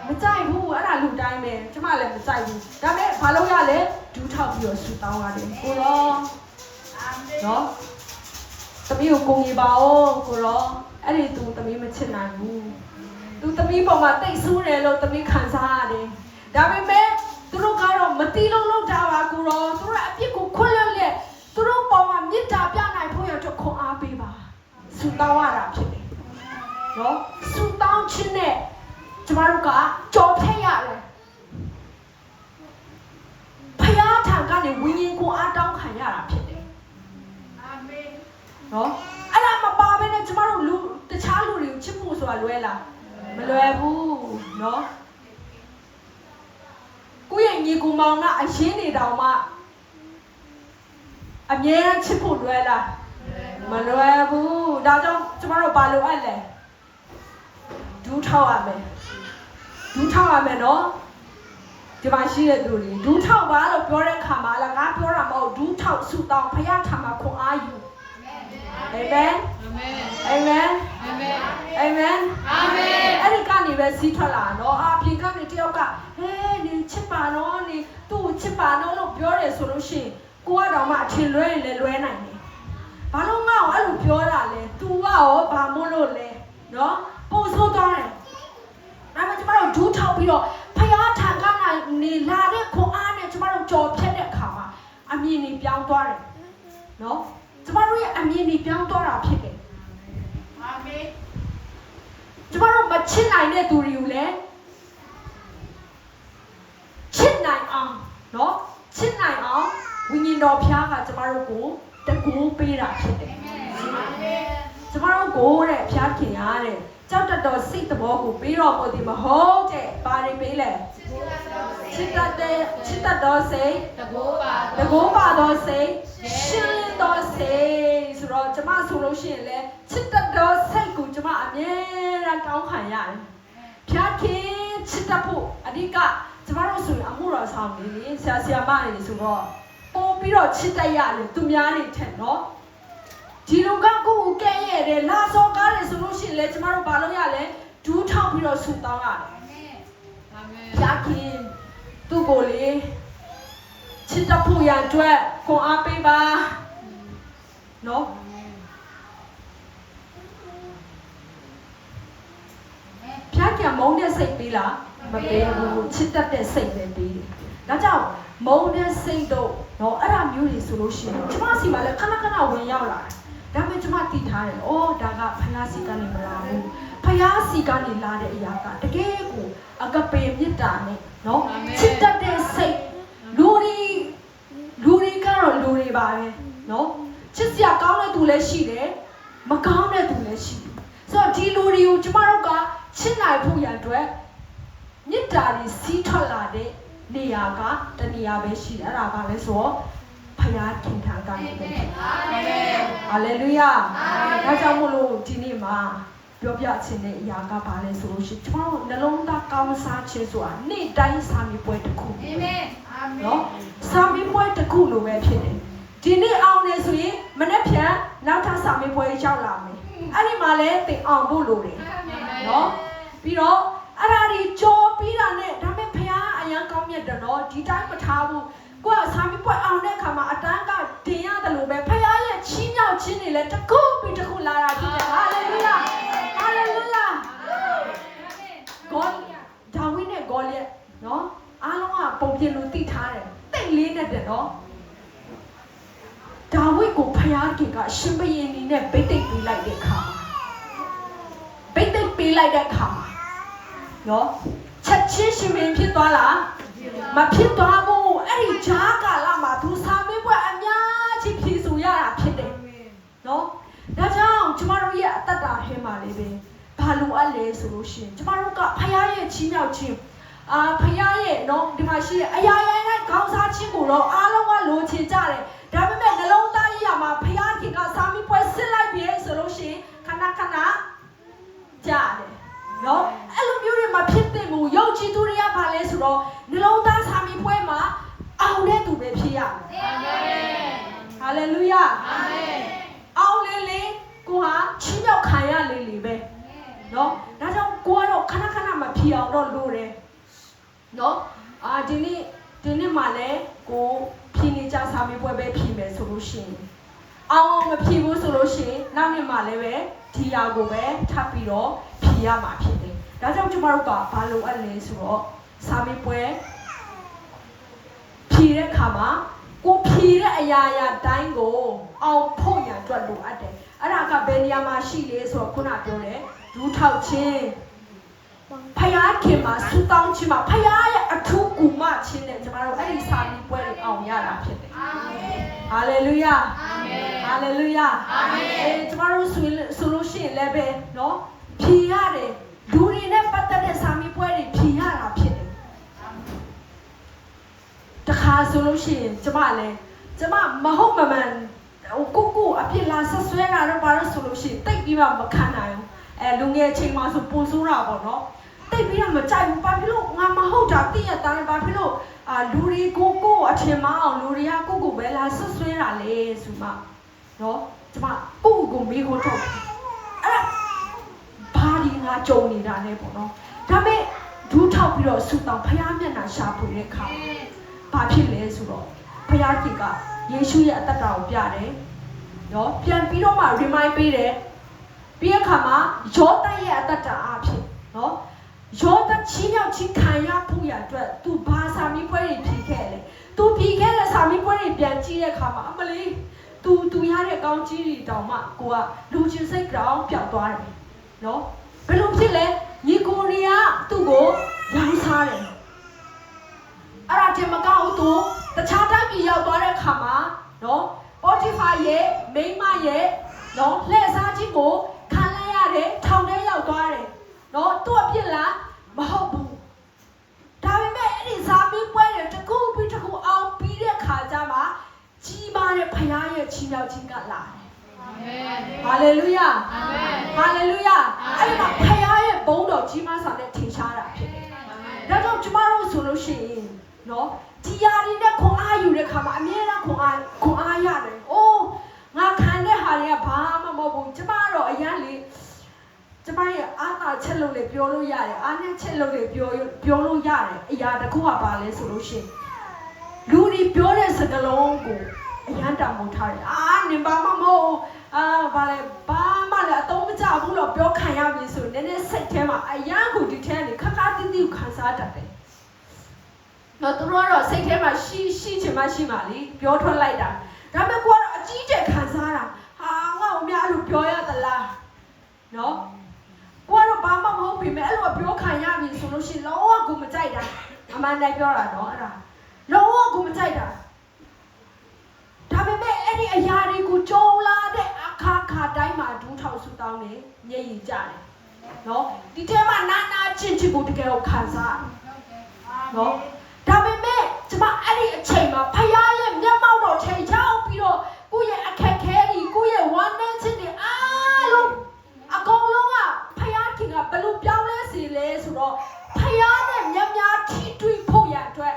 မကြိုက်ဘူးအဲ့ဒါလူတိုင်းပဲကျမလည်းမကြိုက်ဘူးဒါပေမဲ့ဘာလို့ရလဲဒူးထောက်ပြီးတော့ဆူတောင်းရတယ်ကိုရောနော်သမီးကိုကြီးပါဦးကိုရောအဲ့ဒီသူသမီးမချစ်နိုင်ဘူးသူသမီးပေါ်မှာတိတ်ဆိုးတယ်လို့သမီးခံစားရတယ်ဒါပေမဲ့သူတို့ကတော့မတီးလုံးလုံးတာပါကိုရောသူတို့အပြစ်ကိုခွင့်လွှတ်လက်သူတို့ပေါ်မှာမေတ္တာပြနိုင်ဖို့ရတော့ခွန်အားပေးပါဆူတောင်းရတာဖြစ်တယ်နော်ဆူတောင်းခြင်းနဲ့ကျမတို့ကကြော်ဖြတ်ရတယ်ဖယားထံကနေဝိညာဉ်ကိုအားတောင်းခံရတာဖြစ်တယ်အာမင်နော်အဲ့ဒါမပါဘဲနဲ့ကျမတို့လူတခြားလူတွေကိုချစ်ဖို့ဆိုတာလွယ်လားမလွယ်ဘူးနော်ကိုယ့်ရဲ့ညီကူမောင်ကအရင်နေတောင်မှအမြဲတမ်းချစ်ဖို့လွယ်လားမလွယ်ဘူးဒါကြောင့်ကျမတို့ဘာလို့အပ်လဲဒူးထောက်ရမယ်နော်ဒီမှာရှိတဲ့သူတွေဒူးထောက်ပါလို့ပြောတဲ့ခါမှာလားငါပြောတာမဟုတ်ဒူးထောက်ဆူတောင်းဖယားထာမှာခွန်အားယူအာမင်အာမင်အာမင်အာမင်အာမင်အဲ့ဒီကနေပဲစီးထွက်လာနော်အပြင်ကနေတယောက်ကဟဲနေချစ်ပါနော်နေသူ့ကိုချစ်ပါနော်လို့ပြောတယ်ဆိုလို့ရှိရင်ကိုကတော့မှအထင်လွဲရင်လည်းလွဲနိုင်တယ်ဘာလို့ငါ့ကိုအဲ့လိုပြောတာလဲ तू ကရောဘာမို့လို့လဲနော်ပို့ဆိုးသွားတယ်ဒါမှကျမတို့ဒူးထောက်ပြီးတော့ဖယားထံကနေလာတဲ့ခွန်အားနဲ့ကျမတို့ကြော်ဖြတ်တဲ့အခါမှာအမြင်တွေပြောင်းသွားတယ်နော်ကျမတို့ရဲ့အမြင်တွေပြောင်းသွားတာဖြစ်တယ်အာမင်ကျမတို့မချစ်နိုင်တဲ့သူတွေကိုလည်းချစ်နိုင်အောင်နော်ချစ်နိုင်အောင်ဝိညာဉ်တော်ဖျားကကျမတို့ကိုတကူပေးတာဖြစ်တယ်အာမင်ကျမတို့ကိုတဲ့ဖျားခင်ရတဲ့ကြောက်တတ်တော်စိတ်သဘောကိုပေးတော်မူသည်မဟုတ်တဲ့ဘာတွေပေးလဲချစ်တတ်တော်စိတ်တကိုးပါတော်စိတ်ရှင်းလင်းတော်စိတ်ဆိုတော့ကျမဆိုလို့ရှိရင်လေချစ်တတ်တော်စိတ်ကိုကျမအမြဲတမ်းတောင်းခံရတယ်ဖျားခင်ချစ်တတ်ဖို့အဓိကကျမတို့ဆိုရင်အမှုတော်ဆောင်နေဆရာမတွေဆိုတော့ပို့ပြီးတော့ချစ်တတ်ရတယ်သူများနေထက်နော်ဒီလူကကိုယ်ကဲရတယ်လာစောကားတယ်ဆိုလို့ရှိရင်လေကျမတို့ဘာလုပ်ရလဲဒူးထောက်ပြီးတော့ဆူတောင်းရတယ်အာမင်ဖျားခင်သူ့ကိုလေချစ်တတ်ဖို့ရန်အတွက်ခွန်အားပေးပါနော်ဖျားခင်မုန်းတဲ့စိတ်ပေးလား မပေးဘူးချစ်တတ်တဲ့စိတ်ပဲပေးတယ်ဒါကြောင့်မုန်းတဲ့စိတ်တော့နော်အဲ့ဒါမျိုးတွေဆိုလို့ရှိရင်ကျမစီမှာလည်းခဏခဏဝင်ရောက်လာတယ်ဒါပေမဲ့ကျမတည်ထားတယ်အော်ဒါကဖယားစီကနေမလာဘူးဖယားစီကနေလာတဲ့အရာကတကယ်ကိုအကပေမေတ္တာနဲ့နော်ချစ်တတ်တဲ့စိတ်လူတွေကတော့လူတွေပါပဲနော်ချစ်စရာကောင်းတဲ့သူလည်းရှိတယ်မကောင်းတဲ့သူလည်းရှိတယ်ဆိုတော့ဒီလူတွေကိုကျမတို့ကချစ်နိုင်ဖို့ရန်အတွက်မေတ္တာတွေစီးထွက်လာတဲ့နေရာကတနေရာပဲရှိတယ်အဲ့ဒါပါလဲဆိုတော့ဖယားခင်ထားကနေပဲဟာလေလုယာဒါကြောင့်မို့လို့ဒီနေ့မှာပြောပြချင်တဲ့အရာကဘာလဲဆိုလို့ရှိရင်ကျမတို့နှလုံးသားကောင်းစားခြင်းဆိုတာနေ့တိုင်းစာမေးပွဲတစ်ခုအာမင်နော်စာမေးပွဲတစ်ခုလိုပဲဖြစ်တယ်ဒီနေ့အောင်နေဆိုရင်မနေ့ဖြန်နောက်ထပ်စာမေးပွဲရောက်လာမယ်အဲ့ဒီမှာလည်းသင်အောင်ဖို့လိုတယ်နော်ပြီးတော့အဲ့ဒါဒီကြော်ပြီးတာနဲ့ဒါပေမဲ့ဖယားအရန်ကောင်းမြတ်တယ်နော်ဒီတိုင်းမထားဘူးကိုယ်ကစာမေးပွဲအောင်တဲ့အခါမှာအတန်းကတင်ရတယ်လို့ပဲဖယားရဲ့ချီးမြှောက်ခြင်းတွေလည်းတစ်ခုပြီးတစ်ခုလာတာဖြစ်တယ်ဟာလေလုယာဟာလေလုယာဂေါဒါဝိနဲ့ဂေါလိယနော်အားလုံးကပုံပြင်လို့တည်ထားတယ်တိတ်လေးနဲ့တယ်နော်ဒါဝိကိုဖယားကရှင်ဘုရင်ကြီးနဲ့ဗိတ်သိက်ပေးလိုက်တဲ့အခါဗိတ်သိက်ပေးလိုက်တဲ့အခါနော်ချက်ချင်းရှင်ဘုရင်ဖြစ်သွားလားမဖြစ်သွားဘူးအဲ့ဒီဂျားကာလမှာသူစာမေးပွဲအများကြီးဖြေဆိုရတာဖြစ်တယ်နော်ဒါကြောင့်ကျမတို့ရဲ့အသက်တာထဲမှာလေးပဲဘာလို့အလဲဆိုလို့ရှိရင်ကျမတို့ကဖယားရဲ့ချီးမြှောက်ခြင်းဖယားရဲ့နော်ဒီမှာရှိတဲ့အရာရာနဲ့ခေါင်းစားခြင်းကိုတော့အားလုံးကလိုချင်ကြတယ်ဒါပေမဲ့နှလုံးသားကြီးမှာဖယားခင်ကစာမေးပွဲစစ်လိုက်ပြီဆိုလို့ရှိရင်ခဏကြားတယ်နော်အဲ့လိုမျိုးတွေမဖြစ်သင့်ဘူးယုံကြည်သူတွေကဘာလဲဆိုတော့နှလုံးသားစာမေးပွဲမှာအောင်တဲ့သူပဲဖြစ်ရမယ်အာမင်ဟာလေလုယာအာမင်အောင်လေကိုဟာချီးမြှောက်ခံရလေပဲနော်ဒါကြောင့်ကိုကတော့ခဏမဖြစ်အောင်တော့လိုတယ်နော်ဒီနေ့မှလည်းကိုဖြင်းနေကြစာမေးပွဲပဲဖြင်းမယ်ဆိုလို့ရှိရင်အောင်မဖြင်းဘူးဆိုလို့ရှိရင်နောက်နေ့မှလည်းပဲဒီရာကိုပဲထပ်ပြီးတော့ဖြင်းရမှာဖြစ်တယ်ဒါကြောင့်ကျမတို့ကဘာလို့အလဲဆိုတော့စာမေးပွဲဖြင်းတဲ့အခါမှာကိုဖြင်းတဲ့အရာတိုင်းကိုအောင်ဖို့ရန်အတွက်လိုအပ်တယ်အဲ့ဒါကဘယ်နေရာမှာရှိလဲဆိုတော့ခုနပြောတယ်ဒူးထောက်ခြင်းဖယားခင်မှာစူတောင်းခြင်းမှာဖယားရဲ့အထူးကူမခြင်းနဲ့ကျမတို့အဲ့ဒီစာမေးပွဲတွေအောင်ရတာဖြစ်တယ်အာမင်ဟာလေလုယာအာမင်ဟာလေလုယာအာမင်ကျမတို့ဆိုလို့ရှိရင်လည်းပဲနော်ဖြေရတယ်လူတွေနဲ့ပတ်သက်တဲ့စာမေးပွဲတွေဖြေရတာဖြစ်တယ်တခါဆိုလို့ရှိရင်ကျမမဟုတ်မမှန်ကိုအပြစ်လာဆက်ဆွဲတာတော့ဘာလို့ဆိုလို့ရှိရင်တိတ်ပြီးမှမခံနိုင်ဘူးလူငယ်ချိန်မှာဆိုပုံဆိုးတာပေါ့နော်တိတ်ပြီးတော့မကြိုက်ဘူးဘာဖြစ်လို့ငါမဟုတ်တာသိရတာလဲဘာဖြစ်လို့လူတွေကိုအထင်မအောင်လူတွေကကိုပဲလာဆက်ဆွဲတာလေဆိုမှနော်ကျမကိုမေးဖို့တော့အဲ့ဘာဒီငါကြုံနေတာလဲပေါ့နော်ဒါပေမဲ့ဒူးထောက်ပြီးတော့ဆူတောင်းဖယားမျက်နှာရှာဖွေတဲ့အခါဘာဖြစ်လဲဆိုတော့ဖယားကြီးကယေရှုရဲ့အသက်တာကိုပြတယ်နော်ပြန်ပြီးတော့မှ remind ပေးတယ်ပြီးအခါမှာယောသရဲ့အသက်တာအဖြစ်နော်ယောသချင်းရောက်ချင်းခံရဖို့ရအတွက်သူဘာစာမေးပွဲတွေဖြေခဲ့လဲသူဖြေခဲ့တဲ့စာမေးပွဲတွေပြန်ကြည့်တဲ့အခါမှာအမလေးသူရတဲ့ကောင်းကြီးတွေတောင်မှကိုကလူချင်းစိတ်ကြောင်ပျောက်သွားတယ်နော်ဘယ်လိုဖြစ်လဲညီကိုရီးယားသူ့ကိုရောင်းစားတယ်အဲ့ဒါတင်မကောက်သူတခြားတိုင်းပြည်ရောက်သွားတဲ့အခါမှာနော်ပေါ်တီဖာရဲ့မိန်းမရဲ့နော်လှည့်စားခြင်းကိုခံလိုက်ရတယ်ထောင်ထဲရောက်သွားတယ်နော်သူ့အပြစ်လားမဟုတ်ဘူးဒါပေမဲ့အဲ့ဒီဇာမင်းပွဲတွေတစ်ခုပြီးတစ်ခုအောင်ပြီးတဲ့ခါကျမှကြီးမားတဲ့ဖခင်ရဲ့ချီးမြှောက်ခြင်းကလာတယ်အာမင်ဟာလေလုယာအာမင်ဟာလေလုယာအဲ့ဒီမှာဖခင်ရဲ့ဘုန်းတော်ကြီးမားစွာနဲ့ထင်ရှားတာဖြစ်တယ်ဒါကြောင့်ကျမတို့ဆိုလို့ရှိရင်နော်ဒီယာရီနဲ့ခွန်အားယူတဲ့ခါမှာအမြဲတမ်းခွန်အားရတယ်။အိုးငါခံတဲ့ဟာတွေကဘာမှမဟုတ်ဘူး။ကျမတော့အရင်လေကျမရဲ့အားသာချက်လို့လေပြောလို့ရတယ်။အားနဲ့ချက်လို့လေပြောလို့ရတယ်။အရာတစ်ခုကဘာလဲဆိုလို့ရှိရင်လူတွေပြောတဲ့စကားလုံးကိုအရင်တောင်းပန်ထားတယ်။နင်ဘာမှမဟုတ် ဘာလဲဘာမှလည်းအသုံးမကျဘူးလို့ပြောခံရပြီဆိုနည်းနည်းစိတ်ထဲမှာအယံကိုဒီထဲကနေခက်ခါတိတိခံစားတတ်တယ်တော့သူတို့ကတော့စိတ်ထဲမှာရှိချင်မှရှိမှလीပြောထွက်လိုက်တာဒါပေမဲ့ကိုကတော့အကြီးကျယ်ခံစားတာဟာငါ့ကိုများလို့ပြောရသလားနော်ကိုကတော့ဘာမှမဟုတ်ပြီမဲ့အဲ့လိုပြောခံရပြီဆိုလို့ရှိရင်လုံးဝကိုမကြိုက်တာအမှန်တည်းပြောတာနော်အဲ့ဒါလုံးဝကိုမကြိုက်တာဒါပေမဲ့အဲ့ဒီအရာတွေကိုကြုံလာတဲ့အခါခါတိုင်းမှာဒူးထောက်ဆူတောင်းနေမျက်ရည်ကျတယ်နော်ဒီထဲမှာနာချင်းချစ်ကိုတကယ်ကိုခံစားနော်ဒါပေမဲ့ကျမအဲ့ဒီအချိန်မှာဖခင်ရဲ့မျက်မှောက်တော်ထဲရောက်ပြီးတော့ကိုယ့်ရဲ့အခက်ခဲတွေကိုယ့်ရဲ့ဝမ်းနည်းခြင်းတွေအားလုံးအကုန်လုံးကဖခင်ကဘယ်လိုပြောင်းလဲစေလဲဆိုတော့ဖခင်နဲ့မြတ်များထိတွေ့ဖို့ရအတွက်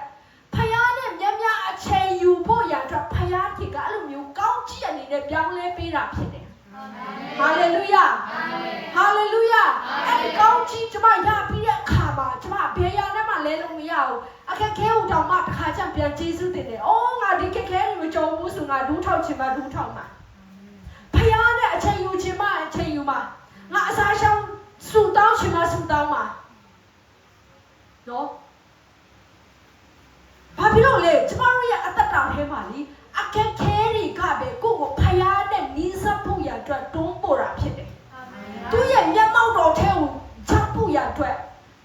ဖခင်နဲ့မြတ်များအချိန်ယူဖို့ရအတွက်ဖခင်ကအဲ့လိုမျိုးကောင်းကြီးအနေနဲ့ပြောင်းလဲပေးတာဖြစ်တယ်ဟာလေလုယာဟာလေလုယာအဲ့ဒီကောင်းကြီးကျမရပြီးတဲ့အခါမှာကျမဘယ်ရနဲ့မှလဲလို့မရဘူးအခက်ခဲဟိုတောင်မှတစ်ခါကျပြန်ကျေးဇူးတင်တယ်။အော်ငါဒီခက်ခဲတွေမကြုံဘူးဆိုငါဒူးထောက်ချင်မှဒူးထောက်မှာဖယားနဲ့အချိန်ယူချင်မှအချိန်ယူမှာငါအစားရှောင်းဆူတောင်းချင်မှဆူတောင်းမှာနော်ဘာဖြစ်လို့လဲကျမတို့ရဲ့အသက်တာထဲမှာလေအခက်ခဲတွေကပဲကိုယ့်ကိုဖယားနဲ့နီးစပ်ဖို့ရအတွက်တွန်းပို့တာဖြစ်တယ်။သူရဲ့မျက်မှောက်တော်ထဲကိုချက်ဖို့ရအတွက်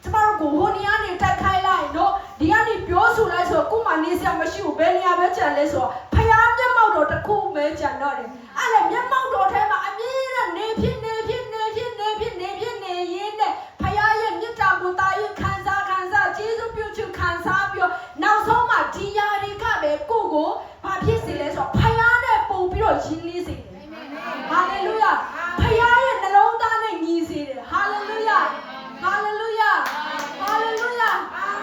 ကျမတို့ကိုဟိုနေရာနေတက်ခိုင်းလိုက်တော့ဒီကနေပြောဆိုလိုက်ဆိုကိုမှနေစရာမရှိဘူးဘယ်နေရာပဲကြံလဲဆိုတော့ဖယားမျက်မှောက်တော်တစ်ခုပဲကြံတော့တယ်အဲ့လေမျက်မှောက်တော်ထဲမှာအမြဲတမ်းနေဖြစ်ရင်းနဲ့ဖယားရဲ့မြတ်တာကိုတာရင်ခံစားကျေးဇူးပြုချခံစားပြီးတော့နောက်ဆုံးမှာဒီယာတွေကပဲကိုဘာဖြစ်စေလဲဆိုတော့ဖယားနဲ့ပုံပြီးတော့ရင်းနှီးစေတယ်ဟာလေလုယာဖယားရဲ့နှလုံးသားနဲ့ညီစေတယ်ဟာလေလုယာဟာလေလုယာဟာလေလုယာ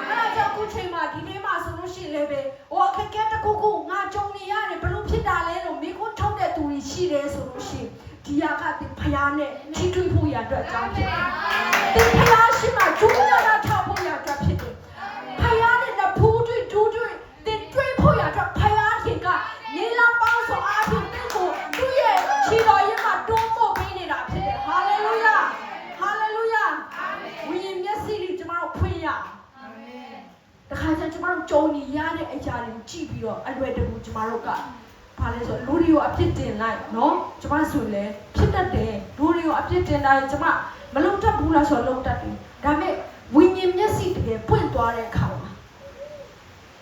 အဲ့ဒါကြောင့်ခုချိန်မှာဒီနေ့မှာဆိုလို့ရှိရင်လည်းပဲဟိုအခက်အခဲတစ်ခုငါကြုံနေရတယ်ဘယ်လိုဖြစ်တာလဲလို့မိခွန်းထုတ်တဲ့သူတွေရှိတယ်ဆိုလို့ရှိရင်ဒီဟာကဒီဖယားနဲ့ထိတွေ့ဖို့ရအတွက်အကြောင်းဖြစ်တယ်ဒီဖယားရှိမှကျိုးရတာထောက်ဖို့ရအတွက်ဖြစ်တယ်ဖယားနဲ့ဖူးတွေ့ဒူးတွေ့တင်တွေ့ဖို့ရအတွက်ဖယားခင်ကနေလာပေါင်းဆိုအားဖြင့်တင့်ကိုသူ့ရဲ့ခြေတော်ရင်းမှာတွန်းပို့ပေးနေတာဖြစ်တယ်ဟာလေလုယာဟာလေလုယာဝိညာဉ်မျက်စိတွေကျမတို့ဖွင့်ရအာမင်တခါကျကျမတို့ကြုံနေရတဲ့အရာတွေကိုကြည့်ပြီးတော့အလွယ်တကူကျမတို့ကဘာလဲဆိုလူတွေကိုအပြစ်တင်လိုက်နော်ကျမဆိုလဲဖြစ်တတ်တယ်လူတွေကိုအပြစ်တင်တိုင်းကျမမလုံတတ်ဘူးလားဆိုတော့လုံတတ်တယ်ဒါပေမဲ့ဝိညာဉ်မျက်စိတကယ်ပွင့်သွားတဲ့အခါမှာ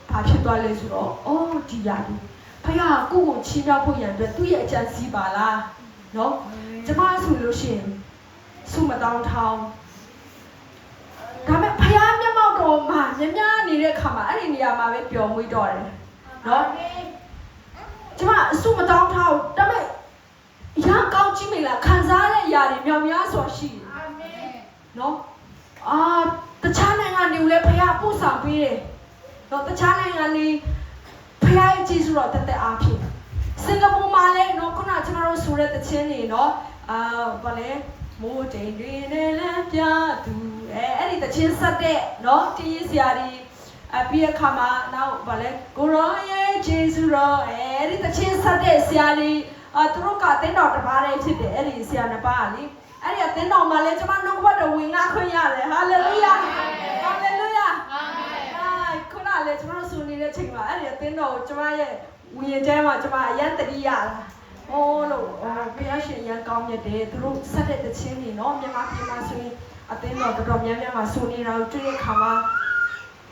ဘာဖြစ်သွားလဲဆိုတော့အော်ဒီရာဒီဖခင်ကိုကိုချီးမြှောက်ဖို့ရန်အတွက်သူ့ရဲ့အကြံစီပါလားနော်ကျမဆိုလို့ရှိရင်ဆုမတောင်းထောင်းဒါပေမဲ့ဖခင်မျက်မှောက်တော်မှာများနေတဲ့အခါမှာအဲ့ဒီနေရာမှာပဲပျော်မွေ့တော့တယ်နော်ကျမအဆုမတောင်းထောင်းဒါပေမဲ့ရကောင်းကြီးမိလားခံစားတဲ့အရာတွေမြောက်များစွာရှိတယ်အာမင်နော်တခြားနိုင်ငံတွေကိုလည်းဖခင်ပို့ဆောင်ပေးတယ်နော်တခြားနိုင်ငံတွေဖခင်ရဲ့ကျေးဇူးတော်တက်အားဖြင့်စင်ကာပူမှာလည်းနော်ခုနကကျွန်တော်တို့ဆိုတဲ့တခြင်းတွေနော်ဘာလဲမိုးတိမ်တွေနဲ့လမ်းပြသူအဲ့ဒီတခြင်းဆက်တဲ့နော်တီးဆရာတွေပြီးတဲ့အခါမှာနောက်ဘာလဲကိုရောရဲ့ကျေးဇူးတော်အဲ့ဒီတခြင်းဆက်တဲ့ဆရာတွေသူတို့ကတင်းတော်တစ်ပါးလေးဖြစ်တယ်အဲ့ဒီဆရာနှစ်ပါးကလေအဲ့ဒီတင်းတော်မှာလည်းကျွန်မနှုတ်ဘတ်တော်ဝင်ငါခွင့်ရတယ်ဟာလေလုယာဟာလေလုယာအာမင်ခုနလည်းကျွန်တော်ဆိုနေတဲ့ချိန်မှာအဲ့ဒီတင်းတော်ကိုကျွန်မရဲ့ဝိညာဉ်ထဲမှာကျွန်မအယံတတိယလာဟိုးလို့ဘုရားရှင်ရန်ကောင်းမြတ်တယ်သူတို့ဆက်တဲ့တခြင်းတွေနော်မြန်မာပြည်မှာဆိုရင်အတင်းတော်တော်များများမှာဆိုနေတာကိုတွေ့တဲ့အခါမှာ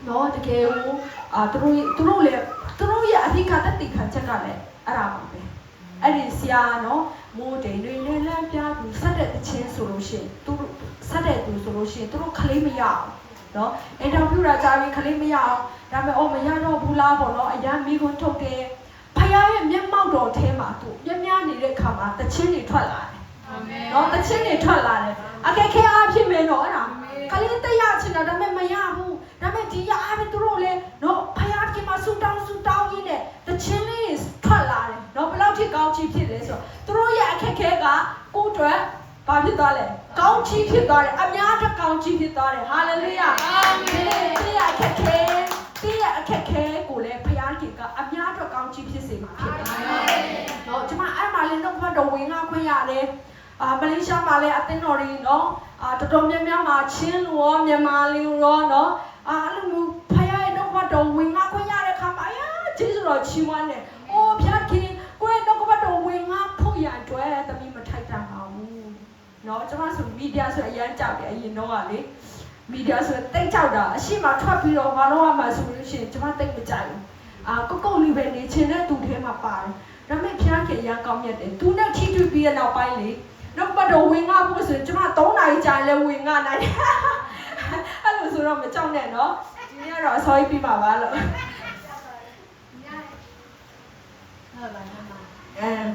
နော်တကယ်ကိုသူတို့လည်းသူတို့ရဲ့အဓိကတက်တည်ခံချက်ကလည်းအဲ့ဒါပါပဲအဲ့ဒီဆရာနော်မိုးတိမ်တွေနဲ့လမ်းပြသူဆက်တဲ့တခြင်းဆိုလို့ရှိရင်သူဆက်တဲ့သူဆိုလို့ရှိရင်သူတို့ခလေးမရအောင်နော်အင်တာဗျူးရာကြားပြီးခလေးမရအောင်ဒါပေမဲ့မရတော့ဘူးလားပေါ့နော်အရန်မိခွန်းထုတ်တယ်ဖခင်ရဲ့မျက်မှောက်တော်ထဲမှာသူမြတ်နေတဲ့အခါမှာတခြင်းတွေထွက်လာတယ်အာမင်နော်တခြင်းတွေထွက်လာတယ်အခက်ခဲအားဖြစ်မယ်နော်အဲ့ဒါခလေးတက်ရချင်တာဒါပေမဲ့မရဘူးဒါပေမဲ့ဒီရအားဖြင့်သူတို့လည်းနော်ဖခင်ကဆူတောင်းရင်းနဲ့တခြင်းလေးထွက်လာတယ်နော်ဘယ်လောက်ထိကောင်းချီးဖြစ်လဲဆိုတော့သူတို့ရဲ့အခက်ခဲကကိုယ်အတွက်ဘာဖြစ်သွားလဲကောင်းချီးဖြစ်သွားတယ်အများအတွက်ကောင်းချီးဖြစ်သွားတယ်ဟာလေလုယာအာမင်ဒီအခက်ခဲကိုလည်းဖခင်ကအများအတွက်ကောင်းချီးဖြစ်စေမှာဖြစ်တယ်နော်ကျွန်မအဲ့မှာလေ လည်းတော့ဘာတော့ဝင်ငါခွင့်ရတယ်မလေးရှားမှာလည်းအသင်းတော်တွေနော်တော်တော်များများမှာချင်းလူရောမြန်မာလူရောနော်အဲ့လိုမျိုးဖယားရဲ့တော့ဘာတော့ဝင်ငါခွင့်ရတဲ့ခါမှာကျေးဇူးတော်ချီးမွမ်းတယ်အိုးဖျားခင်ကိုယ့်တော့ဘာတော့ဝင်ငါဖို့ရအတွက်တမီးမထိုက်တန်ပါဘူးနော်ကျွန်မဆိုမီဒီယာဆိုအရန်ကြောက်တယ်အရင်တော့ကလေမီဒီယာဆိုတိတ်ကြောက်တာအရှိမထွက်ပြီးတော့ဘာလို့ရမှာဆိုလို့ရှိရင်ကျွန်မတိတ်မကြိုက်ဘူးကုတ်လေးပဲနေချင်တဲ့သူထဲမှာပါတယ်ဒါပေမဲ့ဖျားခင်ရန်ကောင်းမြတ်တယ်သူနဲ့ထိတွေ့ပြီးတဲ့နောက်ပိုင်းလေနောက်ဘာတော့ဝင်ငါဖို့ဆိုကျွန်မ3နာရီကြာလဲဝင်ငါနိုင်အဲ့လိုဆိုတော့မကြောက်နဲ့နော်ဒီနေ့ကတော့အစောကြီးပြီးပါပါလို့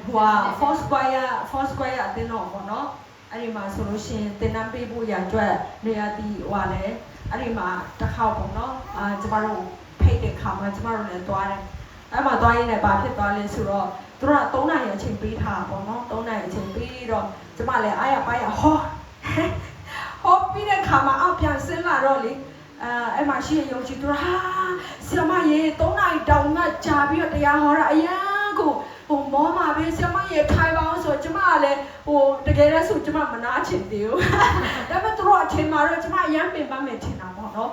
ဟွာ force square အတင်းတော့ပေါ့နော်အဲ့ဒီမှာဆိုလို့ရှိရင်တင်တန်းပေးဖို့ရအတွက်နေရာတီဟွာလဲအဲ့ဒီမှာတစ်ခေါက်ပေါ့နော်ကျမတို့ဖိတ်တဲ့ခါမှာကျမတို့လည်းသွားတယ်အဲ့မှာသွားရင်းနဲ့ဘာဖြစ်သွားလဲဆိုတော့သူတို့က3နာရီအချိန်ပေးထားပေါ့နော်3နာရီအချိန်ပေးတော့ကျမလည်းအားရပါရဟောပြီးတဲ့ခါမှာအောက်ပြန်ဆင်းလာတော့လေအဲ့မှာရှိရယုံကြည်သူဟာဆရာမရေ3နာရီတောင်မှကြာပြီးတော့တရားဟောတာအရန်ကိုမောမှာပဲဆရာမရေထိုင်ပါအောင်ဆိုကျမကလည်းတကယ်လည်းဆိုကျမမနာချင်သေးဘူးဒါပေမဲ့သူတို့အချိန်မှာတော့ကျမအရန်ပင်ပန်းမယ်ထင်တာပေါ့နော်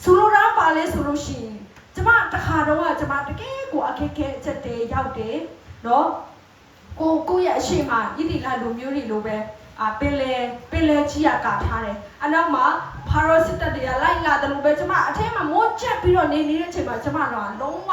ဆိုလိုတာပါလဲဆိုလို့ရှိရင်ကျမတခါတော့ကျမတကယ်ကိုအခက်ခဲအချက်တွေရောက်တယ်နော်ကိုရဲ့အရှိမဣတိလလူမျိုးတွေလိုပဲပင်လေကြီးကကာထားတယ်အနောက်မှာဖာရိုစစ်တပ်တွေကလိုက်လာတယ်လို့ပဲကျမအထဲမှာမိုးချက်ပြီးတော့နေနေတဲ့အချိန်မှာကျမတော့လုံးဝ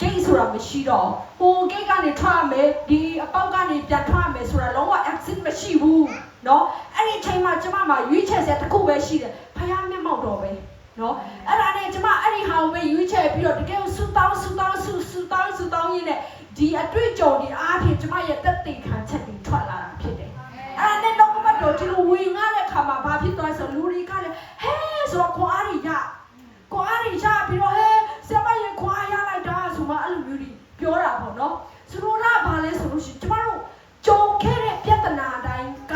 gate ဆိုတာမရှိတော့ဟို gate ကနေထွက်ရမယ်ဒီအပေါက်ကနေပြန်ထွက်ရမယ်ဆိုတာလုံးဝ exit မရှိဘူးเนาะအဲ့ဒီအချိန်မှာကျမမှာရွေးချယ်စရာတစ်ခုပဲရှိတယ်ဖယားမျက်မှောက်တော်ပဲเนาะအဲ့ဒါနဲ့ကျမအဲ့ဒီဟာကိုပဲရွေးချယ်ပြီးတော့တကယ်ဆူတောင်းရင်းနဲ့ဒီအတွေ့အကြုံဒီအားဖြင့်ကျမရဲ့တက်တည်ခံချက်တွေထွက်လာတာဖြစ်တယ်အဲ့ဒါနဲ့တော့ဘတ်တော်ဒီလိုဝင်ငါတဲ့ခါမှာဘာဖြစ်သွားဆိုလူတွေကလည်းဟဲဆိုတော့ကိုအားရပြီးတော့ဟဲဆရာမရေခွာရလိုက်တာဆိုမှအဲ့လိုမျိုးတွေပြောတာပေါ့နော်ဆိုတော့ဘာလဲဆိုလို့ရှိရင်ကျမတို့ကြုံခဲ့တဲ့ပြဿနာတိုင်းက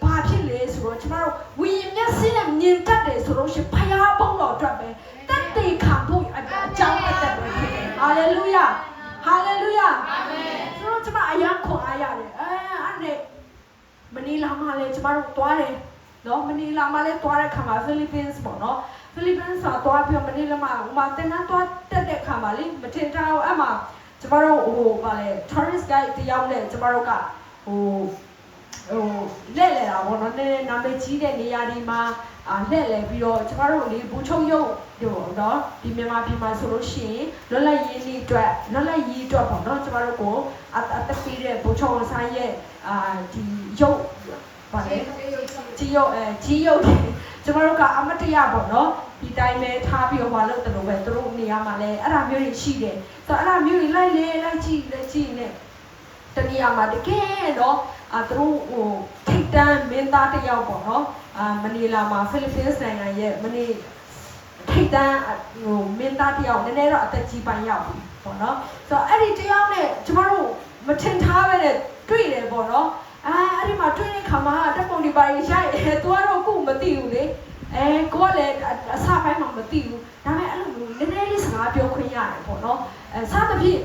ဘာဖြစ်လဲဆိုတော့ကျမတို့ဝိညာဉ်မျက်စိနဲ့မြင်တတ်တယ်ဆိုလို့ရှိရင်ဖယားဘုံတော်အတွက်ပဲတက်တည်ခံဖို့အကြောင်းတက်တယ်ဖြစ်တယ်ဟာလေလုယာအာမင်ဆိုတော့ကျမအယံခွန်အားရတယ်အဲ့နဲ့မနီလာမှာလေကျမတို့သွားတယ်နော်မနီလာမှာလေသွားတဲ့ခါမှာဖိလစ်ပင်းစ်ပေါ့နော်ဖိလစ်ပင်းစ်ကသွားပြီးမနီလာမှာတင်တန်းသွားတက်တဲ့ခါမှာလေမထင်တာဘူးအဲ့မှာကျမတို့ဗာလေ tourist guide တယောက်နဲ့ကျမတို့ကလဲ့တာပေါ့နော်နည်းနာမည်ကြီးတဲ့နေရာဒီမှာလှည့်လဲပြီးတော့ကျမတို့လေဘူချုံရုပ်တို့နော်ဒီမြန်မာပြည်မှာဆိုလို့ရှိရင်လွတ်လပ်ရေးအတွက်ပေါ့နော်ကျမတို့ကိုအသက်ပေးတဲ့ဘူချုံဆိုင်ရဲ့ဒီရုပ်ဗာလေကြီးရုပ်ကျမတို့ကအမတ်တရပေါ့နော်ဒီတိုင်းပဲထားပြီးတော့ဟောလို့တယ်လို့ပဲသူတို့နေရာမှာလဲအဲ့ဒါမျိုးတွေရှိတယ်ဆိုတော့အဲ့ဒါမျိုးတွေလိုက်ကြည့်နေတနည်းအားမှာတကယ်တော့သူတို့ထိတ်တန်းမင်းသားတယောက်ပေါ့နော်မနီလာမှာဖိလစ်ပင်းနိုင်ငံရဲ့မနီထိတ်တန်းမင်းသားတယောက်နည်းနည်းတော့အသက်ကြီးပိုင်းရောက်ပြီပေါ့နော်ဆိုတော့အဲ့ဒီတယောက်နဲ့ကျမတို့မထင်ထားပဲနဲ့တွေ့တယ်ပေါ့နော်အဲ့ဒီမှာတွေ့တဲ့ခါမှာတက်ပုံဒီပါရိုက်သူကတော့ကိုမသိဘူးလေကိုကလည်းအစပိုင်းမှာမသိဘူးဒါပေမဲ့အဲ့လိုမျိုးနည်းနည်းလေးစကားပြောခွင့်ရတယ်ပေါ့နော်စသဖြင့်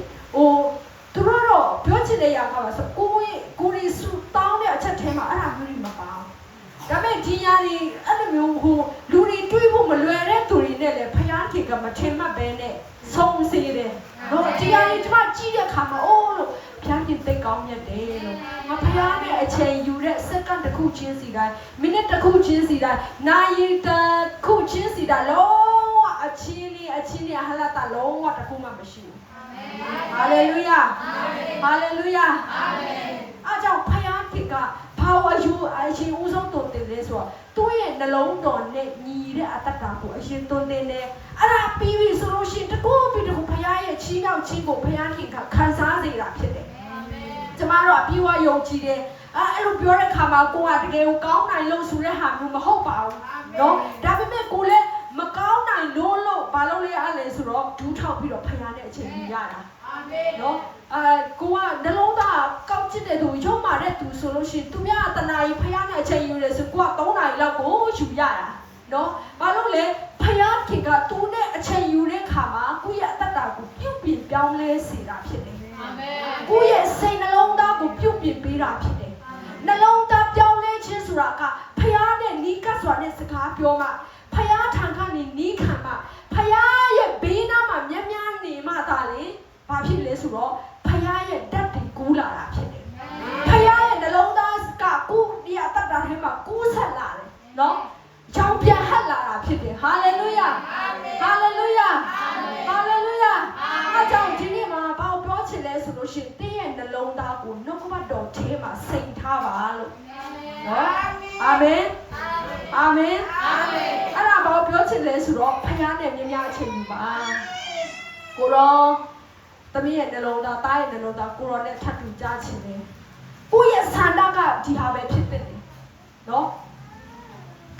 သူတို့တော့ပြောချင်တဲ့ຢာကပါဆိုကိုရီစူတောင်းတဲ့အချက်ထဲမှာအဲ့ဒါမျိုးတွေမပါဘူးဒါပေမဲ့ဒီຢာတွေအဲ့လိုမျိုးလူတွေတွေးဖို့မလွယ်တဲ့သူတွေနဲ့လည်းဖယားထေကမထင်မှတ်ပဲနဲ့ဆုံးစေတယ်တော့ဒီຢာတွေကျမကြည့်တဲ့အခါမှာလို့ဖယားတင်သိကောင်းမြတ်တယ်လို့ငါဖယားနဲ့အချိန်ယူတဲ့စက္ကန့်တစ်ခုချင်းစီတိုင်းမိနစ်တစ်ခုချင်းစီတိုင်းနာရီတစ်ခုချင်းစီတိုင်းလုံးဝအချင်းလေးဟလာတာလုံးဝတစ်ခုမှမရှိဘူးဟာလေလုယာအားကြောင့်ဖယားခင်ကဘာဝယူအရှင်ဦးဆုံးတုံတင်လဲဆိုတော့သူ့ရဲ့နှလုံးတော်နဲ့ညီတဲ့အတ္တတာကိုအရှင်တုံတင်တယ်အဲ့ဒါပြီးပြီဆိုလို့ရှိရင်တကူဖယားရဲ့ချီးမြှောက်ခြင်းကိုဖယားခင်ကခံစားစေတာဖြစ်တယ်ကျမတို့အပြေဝယုံကြည်တယ်အဲ့လိုပြောတဲ့ခါမှာကိုကတကယ်ကိုကောင်းနိုင်လို့ဆိုတဲ့ဟာမျိုးမဟုတ်ပါဘူးเนาะဒါပေမဲ့ကိုလည်းမကောင်းနိုင်လို့ဘာလို့လဲအဲ့လဲဆိုတော့ဒူးထောက်ပြီးတော့ဖယားနဲ့အချိန်ယူရတာเนาะကိုကနှလုံးသားကောက်ချစ်တဲ့သူရုံမာတဲ့သူဆိုလို့ရှိရင်သူများတနာကြီးဖယားနဲ့အချိန်ယူတယ်ဆိုကိုက3နာရီလောက်ကိုယူရတာเนาะဘာလို့လဲဖယားခင်ကသူနဲ့အချိန်ယူတဲ့ခါမှာကိုရဲ့အတ္တတာကိုပြုတ်ပြင်ပြောင်းလဲစေတာဖြစ်တယ်အာမင်ကိုရဲ့စိတ်နှလုံး ကိုပြုတ်ပြင်ပေးတာဖြစ်တယ်နှလုံးသားပြောင်းလဲခြင်းဆိုတာကဖခင်နဲ့နီးကပ်စွာနဲ့စကားပြောမှဖခင်ထံကနေနီးခံမှဖခင်ရဲ့ဘေးနားမှာမြဲမြဲနေမှသာလေဘာဖြစ်လဲဆိုတော့ဖခင်ရဲ့ဓာတ်တွေကူးလာတာဖြစ်တယ်ဖခင်ရဲ့နှလုံးသားကကူးဒီအတ္တထဲမှာကူးဆက်လာတယ်နော်ကြောင်ပြန်ဟပ်လာတာဖြစ်တယ်ဟာလေလုယာဟာလေလုယာဟာလေလုယာအားကြောင့်ဒီနေ့မှာဘာပြောချင်လဲဆိုလို့ရှိရင်တင်းရဲ့နှလုံးသားကိုနှုတ်ကပတ်တော်ထဲမှာစိန်ထားပါလို့နော်အာမင်အာမင်အဲ့ဒါဘာပြောချင်လဲဆိုတော့ဖခင်နဲ့မြင်များအချိန်ယူပါကိုရောသမီးရဲ့နှလုံးသားတားရဲ့နှလုံးသားကိုရောနဲ့ထပ်တူကြားချင်တယ်ကိုယ့်ရဲ့ဆန္ဒကဒီဟာပဲဖြစ်တဲ့နော်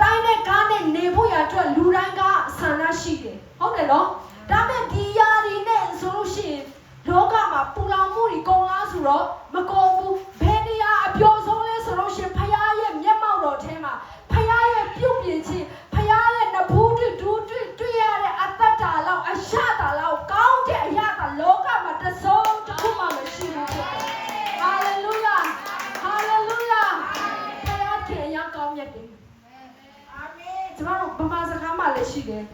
တိုင်းနဲ့ကားနဲ့နေဖို့ရအတွက်လူတိုင်းကဆန္ဒရှိတယ်ဟုတ်တယ်နော်ဒါပေမဲ့ဒီຢာဒီနဲ့ဆိုလို့ရှိရင်လောကမှာပူလောင်မှုတွေကုန်လားဆိုတော့မကုန်ဘူးဘယ်နေရာအပျော်ဆုံးလဲဆိုလို့ရှိရင်ဖခင်ရဲ့မျက်မှောက်တော်ထဲမှာဖခင်ရဲ့ပြုတ်ပြင်ခြင်းဖခင်ရဲ့နဘူးတွေ့ရတဲ့အတ္တတာလောက်အရှတာလောက်ကောင်းတဲ့အရာကလောကမှာတစ်စုံတစ်ခုမှမရှိဘူးဖြစ်တယ်ဟာလေလုယာဟာလေလုယာဖခင်ကရကောင်းမြတ်တယ်ကျမတို့ဗမာစကားမှလည်းရှိတယ်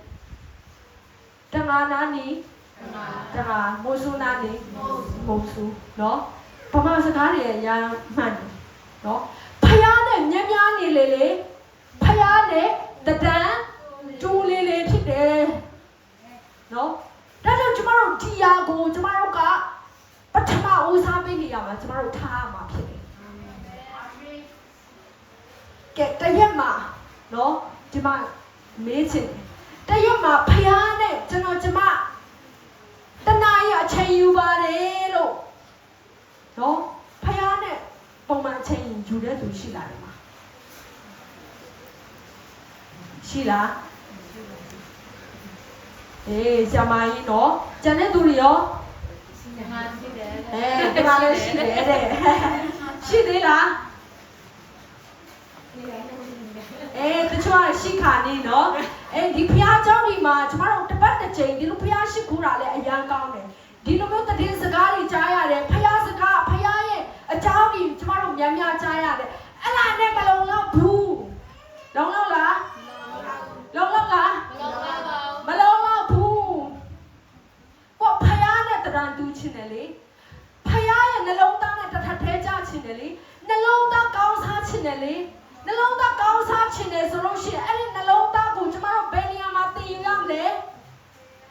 တငါနာနီတငါမိုးဆူနာနီမိုးဆူနော်ဗမာစကားတွေအများမှန်တယ်နော်ဖယားနဲ့မြများနေလေဖယားနဲ့တဒန်းကျိုးလေးဖြစ်တယ်နော်ဒါကြောင့်ကျမတို့ဒီယာကိုကျမတို့ကပထမဦးစားပေးနေရမှာကျမတို့ထားရမှာဖြစ်တယ်ကဲတရက်မှာနော်ဒီမှာမေးချင်တရက်မှာဖယားနဲ့ကျမတနားရအချိန်ယူပါတယ်လို့နော်ဖယားနဲ့ပုံမှန်အချိန်ယူတဲ့သူရှိလားဒီမှာရှိလားအေးဆရာမကြီးနော်ကျန်တဲ့သူတွေရောရှိတယ်ရှိတယ်ဒီမှာလည်းရှိတယ်တဲ့ရှိသေးလားတချို့ကရှိခါနေနော်ဒီဖျားเจ้าဒီမှာကျမတို့တစ်ပတ်တစ်ချိန်ဒီလိုဖျားရှိခိုးတာလည်းအရန်ကောင်းတယ်ဒီလိုမျိုးတည်င်းစကားတွေကြားရတယ်ဖျားစကားဖျားရဲ့အကြောင်းကြီးကျမတို့များများကြားရတယ်အဲ့ဒါနဲ့မလုံလောက်ဘူးလုံလောက်လားလုံလောက်လားမလုံလောက်ဘူးကိုဖျားနဲ့တရံတူးချင်တယ်လေဖျားရဲ့နှလုံးသားနဲ့တထထဲကြချင်တယ်လေနှလုံးသားကောင်းစားချင်တယ်လေနှလုံးသားကောင်းစားခြင်းနဲ့ဆိုလို့ရှိရင်အဲ့ဒီနှလုံးသားကိုကျမတို့ဘယ်နေရာမှာတည်ယူရမလဲ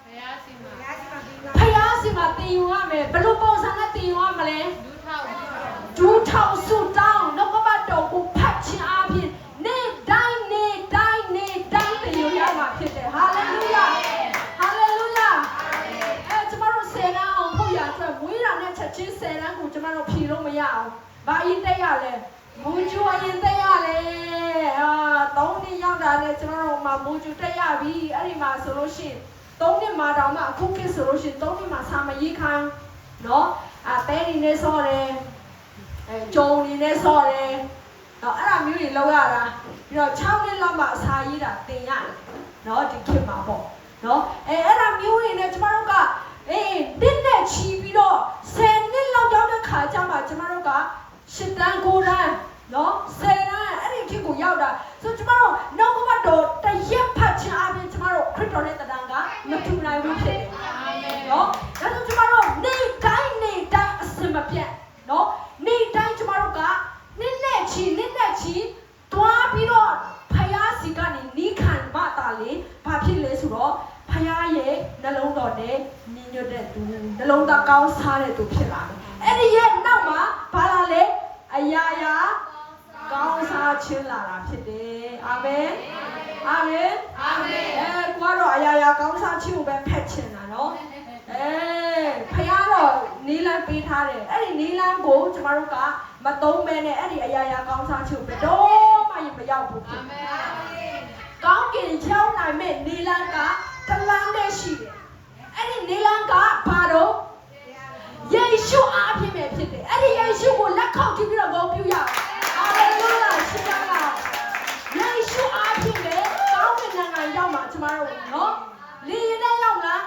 ဘုရားစီမှာတည်ယူရမယ်ဘယ်လိုပုံစံနဲ့တည်ယူရမလဲဒူးထောက်ဆူတောင်းနှုတ်ကပတ်တော်ကိုဖတ်ခြင်းအပြင်နေ့တိုင်းတည်ယူရမှာဖြစ်တယ်ဟာလေလုယာဟာလေလုယာကျမတို့ဆယ်တန်းအောင်ဖို့ရအတွက်ဝိရာနဲ့ချက်ချင်းဆယ်တန်းကိုကျမတို့ဖြေလို့မရအောင်ဘာရင်တက်ရလဲမူဂျူအရင်တက်ရလေ3နှစ်ရောက်တာနဲ့ကျွန်တော်တို့မှမူဂျူတက်ရပြီအဲ့ဒီမှာဆိုလို့ရှိရင်3နှစ်မှာတောင်မှအခုခေတ်ဆိုလို့ရှိရင်3နှစ်မှာစာမရေးခိုင်းနော်တဲနေနဲ့ဆော့တယ်ဂျုံနေနဲ့ဆော့တယ်နော်အဲ့ဒါမျိုးတွေလောက်ရတာပြီးတော့6နှစ်လောက်မှအစာရေးတာသင်ရတယ်နော်ဒီခေတ်မှာပေါ့နော်အဲ့ဒါမျိုးတွေနဲ့ကျွန်တော်တို့ကနှစ်နဲ့ချီပြီးတော့10နှစ်လောက်ရောက်တဲ့ခါကျမှကျွန်တော်တို့က8တန်း9တန်းနော်10တန်းအဲ့ဒီခေတ်ကိုရောက်တာဆိုကျွန်တော်တို့နှုတ်ကပတ်တော်တရက်ဖတ်ခြင်းအပြင်ကျွန်တော်တို့ခရစ်တော်ရဲ့တန်ကမထူနိုင်ဘူးဖြစ်တယ်နော်ဒါဆိုကျွန်တော်တို့နေ့တိုင်းအစမပြတ်နော်နေ့တိုင်းကျွန်တော်တို့ကနှစ်နဲ့ချီတွားပြီးတော့ဖယားစီကနေနီးခံမှတာလေဘာဖြစ်လဲဆိုတော့ဖယားရဲ့နှလုံးတော်နဲ့ညီညွတ်တဲ့သူနှလုံးသားကောင်းစားတဲ့သူဖြစ်လာတယ်အဲ့ဒီရဲ့နောက်မှာဘာလာလဲအရာရာကောင်းစားခြင်းလာတာဖြစ်တယ်အာမင်အာမင်အာမင်ကိုကတော့အရာရာကောင်းစားခြင်းကိုပဲဖက်ချင်တာနော်ဖယားတော့နီးလန်းပေးထားတယ်အဲ့ဒီနီးလန်းကိုကျမတို့ကမသုံးမဲနဲ့အဲ့ဒီအရာရာကောင်းစားခြင်းကိုဘယ်တော့မှမရောက်ဘူးအာမင်ကောင်းကင်ရောက်နိုင်မဲ့နီးလန်းကတလန်းနဲ့ရှိတယ်အဲ့ဒီနီးလန်းကဘာတော့ယေရှုအားဖြင့်ပဲဖြစ်တယ်အဲ့ဒီယေရှုကိုလက်ခေါက်ကြည့်ပြီးတော့ဂုဏ်ပြုရအောင်ဟာလေလုယာရှင်သာလားယေရှုအားဖြင့်ပဲကောင်းကင်နိုင်ငံရောက်မှာကျမတို့နော်လေရင်နဲ့ရောက်လား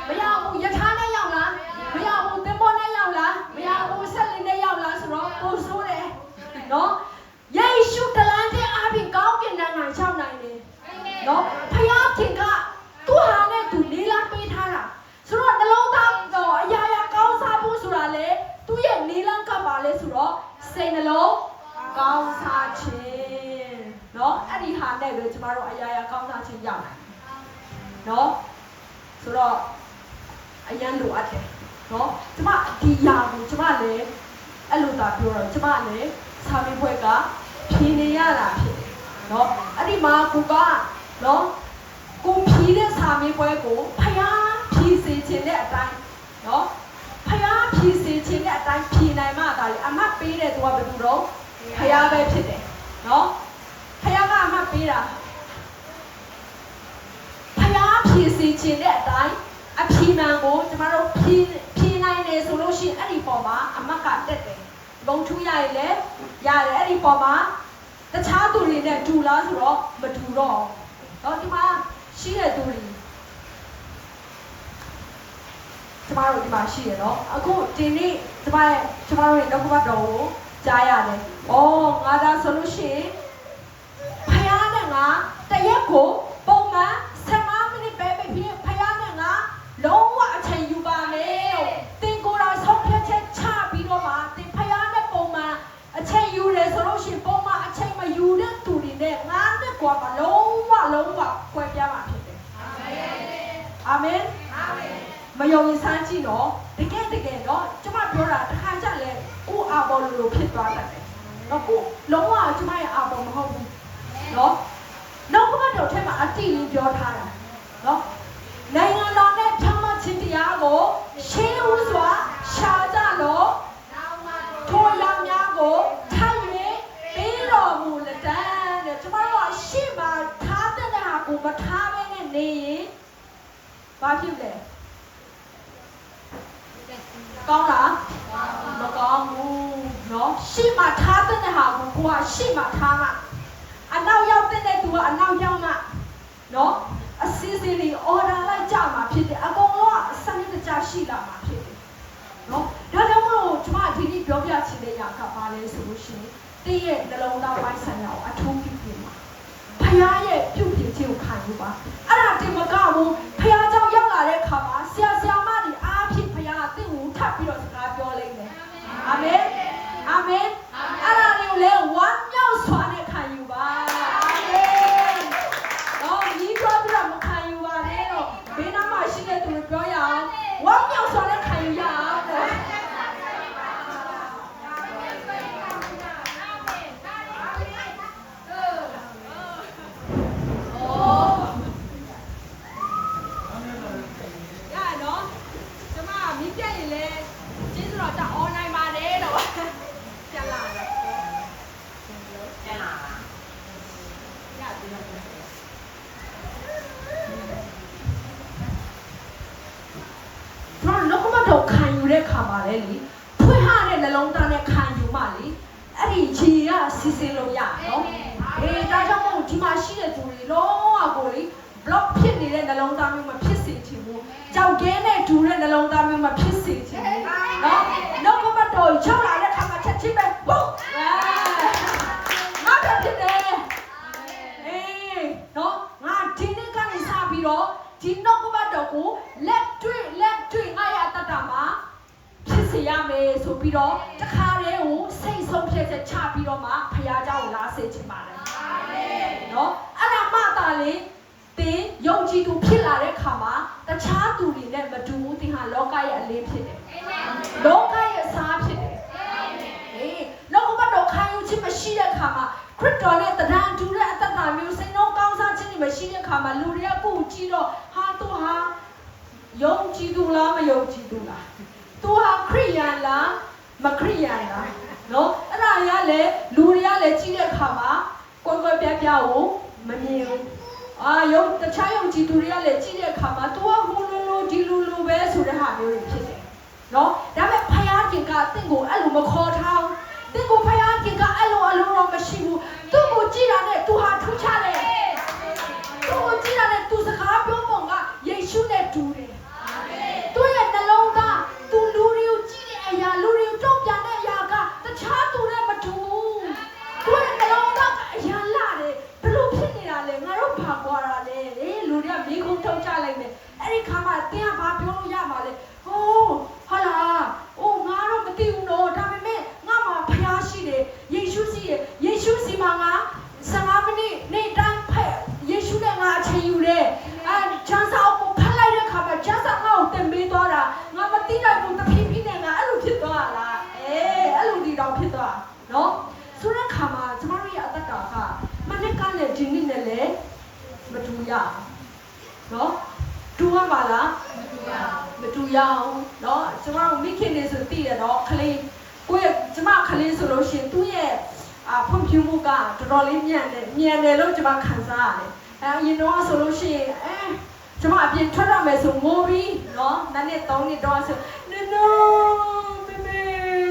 မရောက်ဘူးယထာနဲ့ရောက်လားမရောက်ဘူးသင်္ဘောနဲ့ရောက်လားမရောက်ဘူးဆက်လင်းနဲ့ရောက်လားဆိုတော့ တော့အရန်လိုအပ်တယ်နော်ကျမဒီຢာကိုကျမလည်းအဲ့လိုသာပြောတော့ကျမလည်းစာမေးပွဲကဖြေနေရတာဖြစ်တယ်နော်အဲ့ဒီမှာကိုကနော်ကိုဖြေတဲ့စာမေးပွဲကိုဖယားဖြေစေခြင်းတဲ့အတိုင်းနော်ဖယားဖြေစေခြင်းတဲ့အတိုင်းဖြေနိုင်မှသာလေအမတ်ပေးတဲ့သူကဘယ်သူတော့ဖယားပဲဖြစ်တယ်နော်ဖယားကအမတ်ပေးတာဖယားဖြေစေခြင်းတဲ့အတိုင်းအဖြေမှန်ကိုကျမတို့ဖြေနိုင်တယ်ဆိုလို့ရှိရင်အဲ့ဒီပေါ်မှာအမတ်ကတက်တယ်ဘုံထူးရရင်လည်းရတယ်အဲ့ဒီပေါ်မှာတခြားသူတွေနဲ့တူလားဆိုတော့မတူတော့တော့ဒီမှာရှိတဲ့သူတွေကျမတို့ဒီမှာရှိရနော်အခုဒီနေ့ကျမတို့ရဲ့နောက်ကဘတ်တော်ကိုကြားရတယ်။အော်ငါဒါဆိုလို့ရှိရင်ဖယားနဲ့ငါတရက်ကိုပုံမှန်15မိနစ်ပဲဖြစ်ဖယားနဲ့ငါလုံးဝအချိန်ယူပါမယ်လို့တင်ကိုယ်တော်ဆုံးဖြတ်ချက်ချပြီးတော့မှတင်ဖယားနဲ့ပုံမှန်အချိန်ယူတယ်ဆိုလို့ရှိရင်ပုံမှန်အချိန်မယူတဲ့သူတွေနဲ့ငါနဲ့ကွာမလုံးဝကွဲပြားမှာဖြစ်တယ်။အာမင်။အာမင်။မယုံရင်စမ်းကြည့်တော့တကယ်တော့ကျမပြောတာတစ်ခါကြလဲကိုအာဘော်လိုဖြစ်သွားတတ်တယ်။နော်ကိုလုံးဝကျမရဲ့အာဘော်မဟုတ်ဘူး။နော်။နောက်ကမှတော့ထဲမှာအတိလေးပြောထားတာ။နော်။နိုင်ငံတော်နဲ့ဖြောင်းမခြင်းတရားကိုရှင်းဦးစွာရှာကြလို့ထိုရောင်များကိုထိုက်၍ပေးတော်မူလက်တန်းတဲ့ကျမတို့ကရှေ့မှာထားတဲ့ဟာကိုမထားဘဲနဲ့နေရင်ဘာဖြစ်လဲကောင်းလားမကောင်းဘူးเนาะရှေ့မှာထားတဲ့ဟာကိုကိုကရှေ့မှာထားမှာအနောက်ရောက်တဲ့သူကအနောက်ရောက်မှာเนาะအစီအစဉ်တွေ order လိုက်ကြမှာဖြစ်တယ်အကုန်လုံးကစနစ်တကျရှိလာမှာဖြစ်တယ်เนาะဒါကြောင့်မလို့ကျမဒီနေ့ပြောပြချင်တဲ့ຢာကဘာလဲဆိုလို့ရှိရင်တည့်ရဲ့နှလုံးသားပိုင်းဆိုင်ရာကိုအထူးပြုပြင်ပါဖခင်ရဲ့ပြုပြင်ခြင်းကိုခံယူပါအဲ့ဒါတင်မကဘူးဖခင်ကြောင့်ရောက်လာတဲ့ခါမှာဆရာမတွေအားဖြင့်ဖခင်ကတင့်ကိုထပ်ပြီးတော့စကားပြောလိမ့်မယ်အာမင်အာမင်အဲ့ဒါတွေကိုလည်းဝမ်းမြောက်စွာနဲ့ခံယူပါအာမင်တော့ဒီတော့ပြီးတော့မခံယူပါနဲ့တော့ဘေးနားမှာရှိတဲ့သူတွေပြောရအောင်ဝမ်းမြောက်စွာနဲ့ခံယူရအောင်တော့တဲ့ခါမှာလေဖွင့်ဟတဲ့နှလုံးသားနဲ့ခံယူမှလေအဲ့ဒီခြေကစီစဉ်လို့ရနော်ဒါကြောင့်မို့ဒီမှာရှိတဲ့သူတွေလုံးဝကိုလေ block ဖြစ်နေတဲ့နှလုံးသားမျိုးမဖြစ်စေချင်ဘူးကြောက်ခဲနဲ့ဒူတဲ့နှလုံးသားမျိုးမဖြစ်စေချင်ဘူးနော်နောက်ကမတော်ရောက်လာတဲ့ခါမှာချက်ချင်းပဲဘုတ်ငါဖြစ်တယ်နော်ငါဒီနေ့ကနေစပြီးတော့ဒီနောက်ကမတော်ကိုလက်တွေ့ငါရတတ်တာမှာဖြစ်စေရမယ်ဆိုပြီးတော့တခါတည်းကိုစိတ်ဆုံးဖြတ်ချက်ချပြီးတော့မှဖခင်เจ้าကိုလာစေချင်ပါတယ်အာမင်နော်အဲ့ဒါမှသာလေသင်ယုံကြည်သူဖြစ်လာတဲ့ခါမှာတခြားသူတွေနဲ့မတူဘူးသင်ဟာလောကရဲ့အလင်းဖြစ်တယ်လောကရဲ့အစားဖြစ်တယ်လောကဘတ်တော်ခံယူခြင်းမရှိတဲ့ခါမှာခရစ်တော်နဲ့တရားတူတဲ့အသက်တာမျိုးစိတ်နှောကောင်းစားခြင်းတွေမရှိတဲ့ခါမှာလူတွေကကိုယ်ကြည့်တော့ဟာသူဟာယုံကြည်သူလားမယုံကြည်သူလားသူဟာခရိယန်လားမခရိယန်လားနော်အဲ့ဒါတွေကလည်းလူတွေကလည်းကြည့်တဲ့အခါမှာကွယ်ကွယ်ပြားပြားကိုမမြင်ဘူးတခြားယုံကြည်သူတွေကလည်းကြည့်တဲ့အခါမှာသူကဟိုလိုဒီလိုပဲဆိုတဲ့ဟာမျိုးတွေဖြစ်တယ်နော်ဒါပေမဲ့ဖယားခင်ကတင့်ကိုအဲ့လိုမခေါ်ထားဘူးတင့်ကိုဖယားခင်ကအဲ့လိုတော့မရှိဘူးသူ့ကိုကြည့်တာနဲ့သူဟာထူးခြားတယ်သူ့ကိုကြည့်တာနဲ့သူစကားပြောပုံကယေရှုနဲ့တူတယ်သူ့ရဲ့နှလုံးသားသူလူတွေကိုကြည့်တဲ့အရာလူတွေကိုတုံ့ပြန်တဲ့အရာကတခြားသူနဲ့မတူဘူးသူ့ရဲ့နှလုံးသားကအရာလာတယ်ဘယ်လိုဖြစ်နေတာလဲငါတို့ဘာကွာတာလဲလူတွေကမိခုံထုတ်ကြလိုက်မယ်အဲ့ဒီခါမှတင်းကဘာပြောလို့ရမှာလဲဟိုဟာလားငါတော့မသိဘူးနော်ဒါပေမဲ့ငါ ရအောင်နော်ကျမတို့မိခင်တွေဆိုသိတယ်နော်ခလေးကိုယ့်ရဲ့ကျမခလေးဆိုလို့ရှိရင်သူ့ရဲ့ဖွံ့ဖြိုးမှုကတော်တော်လေးမြန်တယ်လို့ကျမခံစားရတယ်အရင်တော့ဆိုလို့ရှိရင်ကျမအပြင်ထွက်ရမယ်ဆိုငိုပြီးနော်နှစ်နှစ်သုံးနှစ်တော့ဆိုနော်မေမေ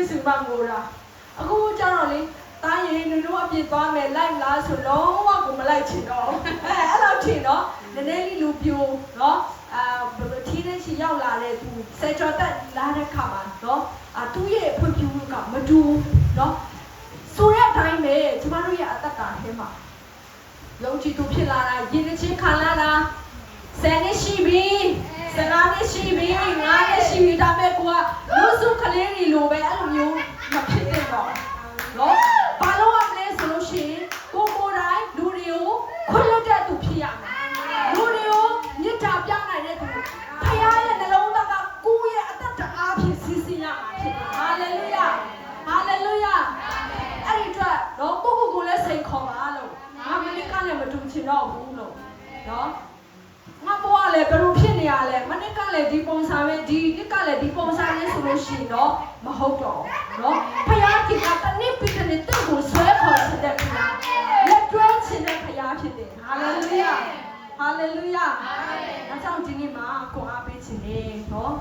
ဆိုမှငိုတာအခုကျတော့လေတားရင်နူအပြင်သွားမယ်လိုက်လားဆိုလုံးဝကိုမလိုက်ချင်တော့အဲ့လိုချင်တော့နည်းနည်းလေးလူပြိုနော်ထီးတဲ့ချီရောက်လာတဲ့သူဆယ်ကျော်တက်လာတဲ့ခါမှာနော်သူ့ရဲ့ဖွံ့ဖြိုးမှုကမတူနော်ဆိုတဲ့အတိုင်းပဲကျမတို့ရဲ့အသက်တာထဲမှာယုံကြည်သူဖြစ်လာတာယဉ်ချင်းခံလာတာ10နှစ်ရှိပြီ15နှစ်ရှိပြီ9နှစ်ရှိပြီဒါပေမဲ့ကိုကလူစုကလေးတွေလိုပဲအဲ့လိုမျိုးမဖြစ်သင့်တော့နော်ဘာလို့ရမလဲဆိုလို့ရှိရင်ကိုတိုင်းလူတွေကိုခွင့်လွှတ်တဲ့သူဖြစ်ရမယ်လူတွေကိုမြစ်တာပြနိုင်တဲ့သူဖခင်ရဲ့နှလုံးသားကကိုယ့်ရဲ့အသက်တာအားဖြင့်စီစဉ်ရမှာဖြစ်တယ်ဟာလေလုယာဟာလေလုယာအဲ့ဒီအတွက်တော့ကိုလည်းစိတ်ခေါ်ပါလို့ငါမနစ်ကလည်းမတူချင်တော့ဘူးလို့နော်ငါဘွားလည်းဘယ်လိုဖြစ်နေရလဲမနစ်ကလည်းဒီပုံစံပဲဒီနှစ်ကလည်းဒီပုံစံလေးဆိုလို့ရှိရင်တော့မဟုတ်တော့နော်ဖခင်ကတနေ့ပြီးတနေ့တင့်ကိုဆွဲခေါ်တဲ့ဖခင်လက်တွဲခြင်းတဲ့ဖခင်ဖြစ်တယ်ဟာလေလုယာဟာလေလုယာအကြောင်းဒီနေ့မှာကိုအားပေးခြင်းနေနော်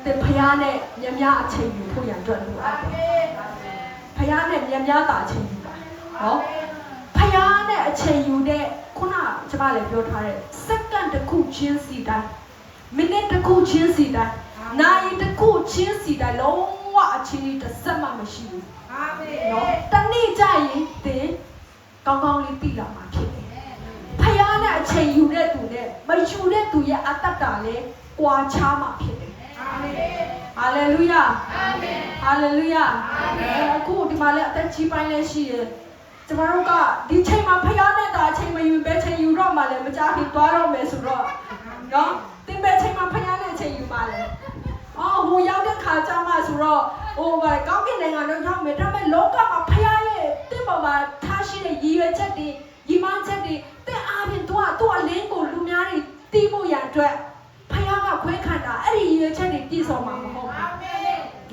တဲ့ဖခင်နဲ့မြတ်များအချိန်ယူဖို့ရန်အတွက်လိုအပ်တယ်ဖခင်နဲ့မြတ်များတာအချိန်ယူပါနော်ဖခင်နဲ့အချိန်ယူတဲ့ခုနကျမလည်းပြောထားတဲ့စက္ကန့်တစ်ခုချင်းစီတိုင်းမိနစ်တစ်ခုချင်းစီတိုင်းနာရီတစ်ခုချင်းစီတိုင်းလုံးဝအချိန်ကြီးတစ်စက်မှမရှိဘူးအာမင်နော်တနေ့ကျရင်သင်ကောင်းကောင်းလေးသိလာမှာဖြစ်တယ်ဖခင်နဲ့အချိန်ယူတဲ့သူနဲ့မယူတဲ့သူရဲ့အတ္တတာလည်းကွာခြားမှာဖြစ်တယ်အာမင်ဟာလေလုယာအာမင်ဟာလေလုယာအာမင်အခုဒီမှာလည်းအသက်ကြီးပိုင်းလည်းရှိတယ်ကျမတို့ကဒီချိန်မှာဖခင်နဲ့တာအချိန်မယူပဲချိန်ယူတော့မှလည်းမကြခင်သွားတော့မယ်ဆိုတော့နော်တင်ပဲချိန်မှာဖခင်နဲ့ချိန်ယူပါလေဟိုရောက်တဲ့ခါကျမှဆိုတော့ကောင်းကင်နိုင်ငံတော့ရောက်မယ်ဒါပေမဲ့လောကမှာဖခင်ရဲ့တင့်ပေါ်မှာထားရှိတဲ့ရည်ရွယ်ချက်တွေရည်မှန်းချက်တွေတဲ့အားဖြင့်သူ့အလင်းကိုလူများတွေတီးဖို့ရန်အတွက်ဖခင်ကခွဲခံတာအဲ့ဒီရည်ရွယ်ချက်တွေပြည့်စုံမှာမဟုတ်ဘူး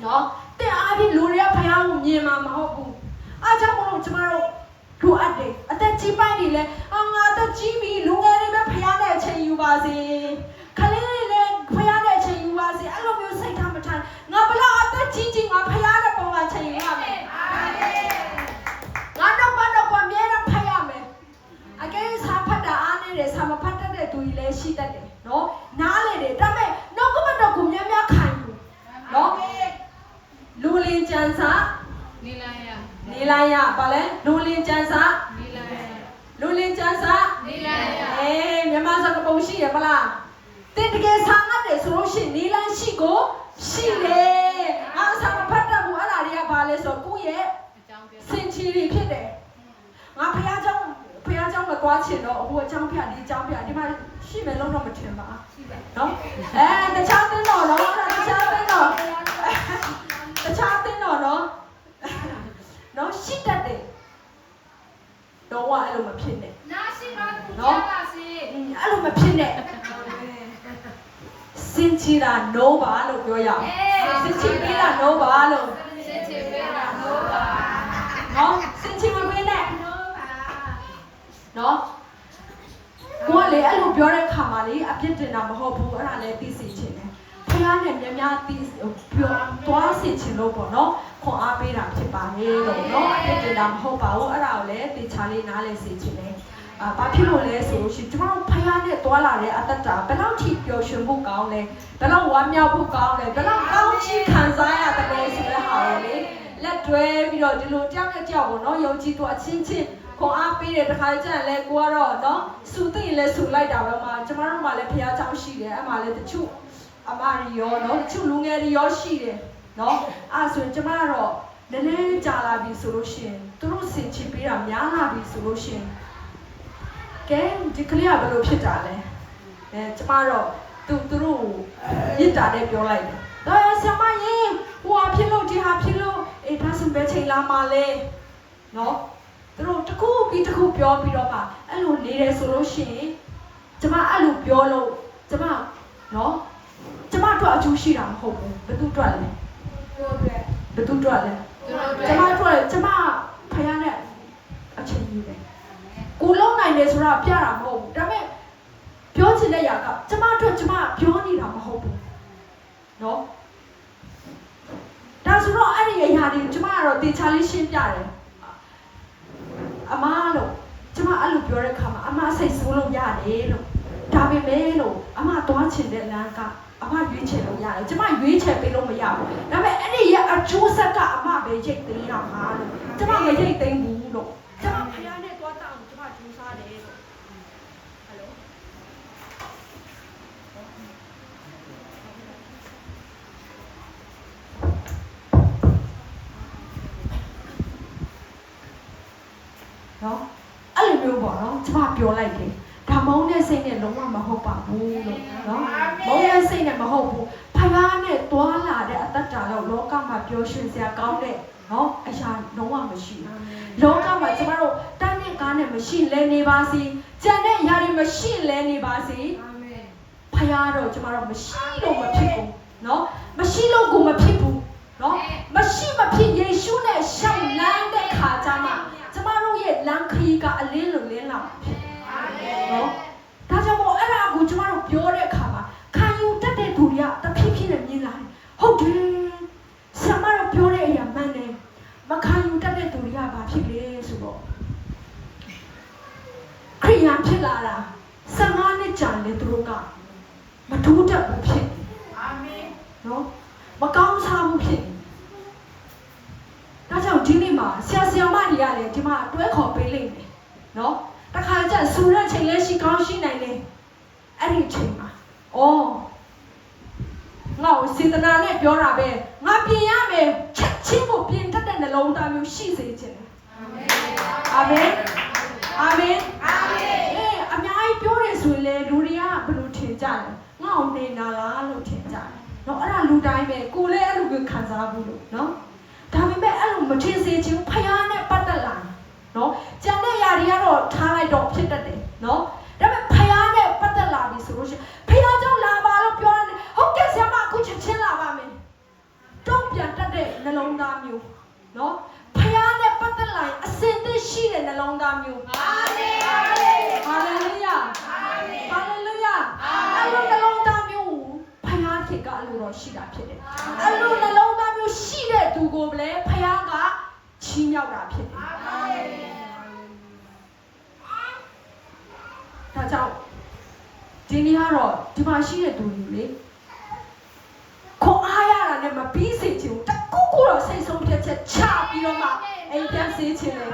နော်တဲ့အားဖြင့်လူတွေကဖခင်ကိုမြင်မှာမဟုတ်ဘူးအားကြောင့်မလို့ကျမတို့လိုအပ်တယ်အသက်ကြီးပိုင်းတွေလည်းငါအသက်ကြီးပြီလူငယ်တွေပဲဖခင်နဲ့အချိန်ယူပါစေခလေးတွေလည်းဖခင်နဲ့အချိန်ယူပါစေအဲ့လိုမျိုးစိတ်ထားမထားငါဘလောက်အသက်ကြီးငါဖခင်နဲ့ပုံမှန်ချိန်ယူရမယ်ငါတော့ဘာမြဲတော့ဖတ်ရမယ်အကယ်စာဖတ်တာအားနေတယ်စာမဖတ်တတ်တဲ့သူကြီးလည်းရှိတတ်တယ်နော်နားလေတယ်ဒါပေမဲ့တော့ကိုများများခံယူနော်လူလင်ကြံစားနေလိုက်ရပါလဲလူလင်ကြံစားလူလင်ကြံစားမြန်မာစကားပုံရှိရမလားတင်တကယ်ဆောင်ရတယ်ဆိုလို့ရှိရင်နေလိုက်ရှိကိုရှိတယ်အားဆောင်ဖတ်တတ်ဘူးအဲ့ဒါတွေကဘာလဲဆိုကိုယ့်ရဲ့စင်ချီတွေဖြစ်တယ်ငါဖះเจ้าမသွားချင်တော့အခုအကြောင်းပြဒီအကြောင်းပြဒီမှာရှိမယ်လို့တော့မထင်ပါနော်တခြားတင်းတော့နော်တခြားတင်းတော့နော်ရှိတတ်တယ်တော့အဲ့လိုမဖြစ်နဲ့နားရှိပါဘူးနော်ပါစေအဲ့လိုမဖြစ်နဲ့စင်ချီတာ no ပါလို့ပြောရအောင်စင်ချီပေးတာ no ပါလို့စင်ချီပေးတာ no ပါနော်စင်ချီမပေးနဲ့ no ပါနော်ကိုကလေအဲ့လိုပြောတဲ့ခါမှာလေအပြစ်တင်တာမဟုတ်ဘူးအဲ့ဒါလည်းသိစေချင်တယ်ဖခင်နဲ့များသိပြောသွားစေချင်လို့ပေါ့နော်ခွန်အားပေးတာဖြစ်ပါလေလို့နော်အပြစ်တင်တာမဟုတ်ပါဘူးအဲ့ဒါကိုလည်းတေချာလေးနားလည်စေချင်တယ်ဘာဖြစ်လို့လဲဆိုလို့ရှိရင်ကျွန်တော်ဖခင်နဲ့တွာလာတဲ့အတ္တတာဘယ်လောက်ထိပျော်ရွှင်ဖို့ကောင်းလဲဘယ်လောက်ဝမ်းမြောက်ဖို့ကောင်းလဲဘယ်လောက်ကောင်းချီးခံစားရတယ်လဲဆိုတဲ့ဟာကိုလေလက်တွဲပြီးတော့ဒီလိုတယောက်နဲ့တယောက်ကိုနော်ယုံကြည်သူအချင်းချင်းခွန်အားပေးတဲ့တခါကျရင်လဲကိုကတော့နော်စူသိရင်လဲစူလိုက်တာပဲမှာကျမတို့မှလည်းဖခင်เจ้าရှိတယ်အဲ့မှာလဲတချို့အမရီရောနော်တချို့လူငယ်တွေရောရှိတယ်နော်အဲ့ဆိုရင်ကျမကတော့နည်းနည်းကြာလာပြီဆိုလို့ရှိရင်သူတို့စင်ချပေးတာများလာပြီဆိုလို့ရှိရင်ကဲဒီကလေးကဘယ်လိုဖြစ်တာလဲကျမတော့သူတို့ရစ်တာနဲ့ပြောလိုက်တယ်ဒါဆရာမကြီးဟိုဟာဖြစ်လို့ဒီဟာဖြစ်လို့ဒါဆိုပဲချိန်လာမှလဲနော်သူတို့တစ်ခုပြီးတစ်ခုပြောပြီးတော့မှအဲ့လိုနေတယ်ဆိုလို့ရှိရင်ကျမအဲ့လိုပြောလို့ကျ ကျမနော်ကျမတို့အကျိုးရှိတာမဟုတ်ဘူးဘယ်သူတွေ့လဲဘယ်သူတွေ့လဲကျမတွေ့ကျမဖယားနဲ့အချင်းကြီးပဲကိုလုံးနိုင်တယ်ဆိုတာပြတာမဟုတ်ဘူးဒါပေမဲ့ပြောချင်တဲ့ຢာကကျမတို့ကျမပြောနေတာမဟုတ်ဘူးနော်ဒါဆိုတော့အဲ့ဒီအရာတွေကျမကတော့တေချာလေးရှင်းပြတယ်အမလို့ကျမအဲ့လိုပြောတဲ့ခါမှာအမစိတ်ဆိုးလို့ရတယ်လို့ဒါပေမဲ့လို့အမသွားချင်တဲ့လမ်းကအမရွေးချယ်လို့ရတယ်ကျမရွေးချယ်ပေးလို့မရဘူးဒါပေမဲ့အဲ့ဒီရဲ့အကျိုးဆက်ကအမပဲရိတ်သိမ်းတာမှာလို့ကျမမရိတ်သိမ်းဘူးလို့ကျမဖယားနဲ့သွားတောင်းကျမကြိုးစားတယ်လို့ဟယ်လိုနော်အဲ့လိုမျိုးပေါ့နော်ကျမပြောလိုက်တယ်ဒါမုန်းတဲ့စိတ်နဲ့လုံးဝမဟုတ်ပါဘူးလို့နော်မုန်းတဲ့စိတ်နဲ့မဟုတ်ဘူးဖယားနဲ့တွာလာတဲ့အတ္တတာတော့လောကမှာပျော်ရွှင်စရာကောင်းတဲ့နော်အရာလုံးဝမရှိဘူးလောကမှာကျမတို့တန်းနဲ့ကားနဲ့မရှိလဲနေပါစေကြံတဲ့အရာတွေမရှိလဲနေပါစေအာမင်ဖယားတော့ကျမတို့မရှိလို့မဖြစ်ဘူးနော်မရှိလို့ကိုမဖြစ်ဘူးနော်မရှိမဖြစ်ယေရှုနဲ့ရှောက်လန်းတဲ့ခါကျမှကျမတို့ရဲ့လမ်းခရီးကအလင်းလိုလင်းလာဖြစ်နော်ဒါကြောင့်မို့အဲ့ဒါကိုကျမတို့ပြောတဲ့အခါမှာခံယူတတ်တဲ့သူတွေကတဖြည်းဖြည်းနဲ့မြင်လာတယ်ဟုတ်တယ်ဆရာမတို့ပြောတဲ့အရာမှန်တယ်မခံယူတတ်တဲ့သူတွေကဘာဖြစ်လဲဆိုတော့ခရိယာန်ဖြစ်လာတာ15နှစ်ကြာလေသူတို့ကမထူးတတ်ဘူးဖြစ်အာမင်နော်မကောင်းစားဘူးဖြစ်ဒါကြောင့်ဒီနေ့မှာဆရာမတွေကလည်းဒီမှာတွဲခေါ်ပေးလိမ့်မယ်နော်တခါကျဆူတဲ့ချိန်လဲရှိကောင်းရှိနိုင်တယ်အဲ့ဒီချိန်မှာအော်ငါ့ကိုစေတနာနဲ့ပြောတာပဲငါပြင်ရမယ်ချက်ချင်းကိုပြင်တတ်တဲ့နှလုံးသားမျိုးရှိစေခြင်းအာမင်အာမင်အာမင်အများကြီးပြောတယ်ဆိုရင်လေလူတွေကဘယ်လိုထင်ကြလဲငါ့ကိုနေနာလားလို့ထင်ကြတယ်နော်အဲ့ဒါလူတိုင်းပဲကိုလည်းအဲ့လိုပဲခံစားဘူးလို့နော်ဒါပေမဲ့အဲ့လိုမထင်စေချင်ဖယားနဲ့ပတ်သက်လာနော်ကျန်တဲ့ຢာတွေကတော့ထားလိုက်တော့ဖြစ်တတ်တယ်နော်ဒါပေမဲ့ဖယားနဲ့ပတ်သက်လာပြီဆိုလို့ရှိရင်ဖယားကြောင့်လာပါလို့ပြောတယ်ဟုတ်ကဲ့ဆရာမအခုချက်ချင်းလာပါမယ်တုံ့ပြန်တတ်တဲ့နှလုံးသားမျိုးနော်ဖယားနဲ့ပတ်သက်လာရင်အစင်သစ်ရှိတဲ့နှလုံးသားမျိုးအာမင်ဟာလေလုယာအာမင်ဟာလေလုယာအဲ့လိုနှလုံးသားမျိုးဖယားခင်ကအလိုတော်ရှိတာဖြစ်တယ်အဲ့လိုနှလုံးသားမျိုးရှိတဲ့သူကိုလည်းဖယားကချီးမြှောက်တာဖြစ်တယ်အာမင်ဒါကြောင့်ဒီနေ့ကတော့ဒီမှာရှိတဲ့သူတွေလေခေါ်အားရတာနဲ့မပြီးစေချင်ဘူးတကူကူတော့စိတ်ဆုံးဖြတ်ချက်ချပြီးတော့မှအိမ်ပြန်စေချင်တယ်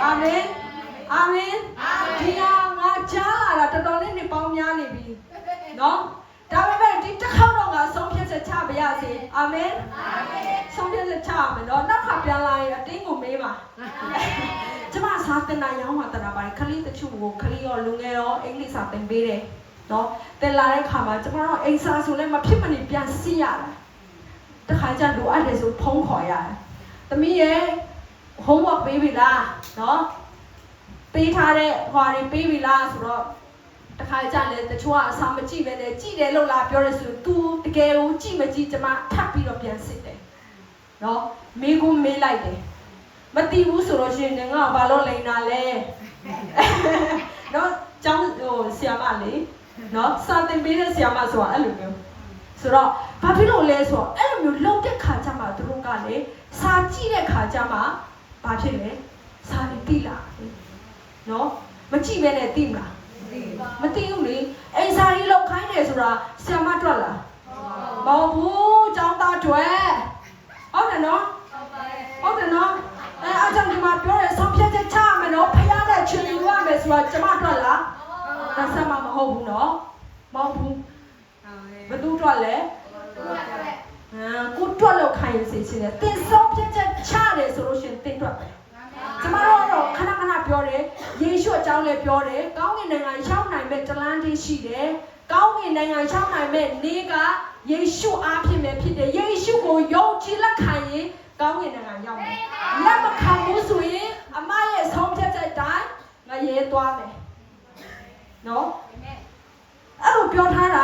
အာမင်အာမင်ဒီဟာငါကြားလာတာတော်တော်လေးနှစ်ပေါင်းများနေပြီနော်ဒါပေမဲ့ဒီတစ်ခေါက်တော့ငါဆုံးဖြတ်ချက်ချပါရစေအာမင်အာမင်ဆုံးဖြတ်ချက်ချရမယ်နော်နောက်ခါပြန်လာရင်အတင်းကိုမေးပါကျမစာသင်တာရောင်းမှာတတာပါတယ်ခလေးတချို့ကိုခလေးရောလူငယ်ရောအင်္ဂလိပ်စာသင်ပေးတယ်နော်တင်လာတဲ့ခါမှာကျမတို့အိမ်စာဆိုလည်းမဖြစ်မနေပြန်စီးရတာတခါကျလိုအပ်တယ်ဆိုဖုန်းခေါ်ရတယ်သမီးရဲ့ homework ပေးပြီလားနော်ပေးထားတဲ့ဟွာတွေပေးပြီလားဆိုတော့တခါကျလည်းတချို့ကအစာမကြည့်ပဲနဲ့ကြည့်တယ်လို့လာပြောရဆို तू တကယ်ကိုကြည့်မကြည့်ကျမထပ်ပြီးတော့ပြန်စစ်တယ်နော်မေးကိုမေးလိုက်တယ်မသိဘူးဆိုလို့ရှိရင်ငါဘာလို့လိန်တာလဲနော်ကျောင်းဆရာမလေးနော်စာသင်ပေးတဲ့ဆရာမဆိုတာအဲ့လိုမျိုးဆိုတော့ဘာဖြစ်လို့လဲဆိုတော့အဲ့လိုမျိုးလုံတဲ့ခါကျမှသူတို့ကလေစာကြည့်တဲ့ခါကျမှဘာဖြစ်လဲစာတွေသိလာနော်မကြည့်ပဲနဲ့သိမလားမသိဘူးလေအိမ်စာကြီးလောက်ခိုင်းတယ်ဆိုတာဆရာမတွက်လားမဟုတ်ဘူးကျောင်းသားတွေဟုတ်တယ်နော်ဟုတ်တယ်နော်အဲ့ကြောင့်ဒီမှာပြောရဲဆုံးဖြတ်ချက်ချရမယ်နော်ဖယားနဲ့ချွေယူရမယ်ဆိုတော့ကျမတွက်လားဒါဆက်မှမဟုတ်ဘူးနော်မဟုတ်ဘူးဘယ်သူတွက်လဲကိုတွက်လို့ခိုင်းရစေချင်တယ်တင်ဆုံးဖြတ်ချက်ချတယ်ဆိုလို့ရှိရင်တင်တွက်ပဲကျမတို့ကတော့ခဏခဏပြောတယ်ယေရှုအကြောင်းလည်းပြောတယ်ကောင်းကင်နိုင်ငံရောက်နိုင်မဲ့တလန်းလေးရှိတယ်ကောင်းကင်နိုင်ငံရောက်နိုင်မဲ့နေ့ကယေရှုအားဖြင့်ပဲဖြစ်တယ်ယေရှုကိုယုံကြည်လက်ခံရင်ကောင်းကင်နိုင်ငံရောက်မယ်လက်မခံဘူးဆိုရင်အမရဲ့ဆုံးဖြတ်ချက်တိုင်းငါရဲသွားမယ်နော်အဲ့လိုပြောထားတာ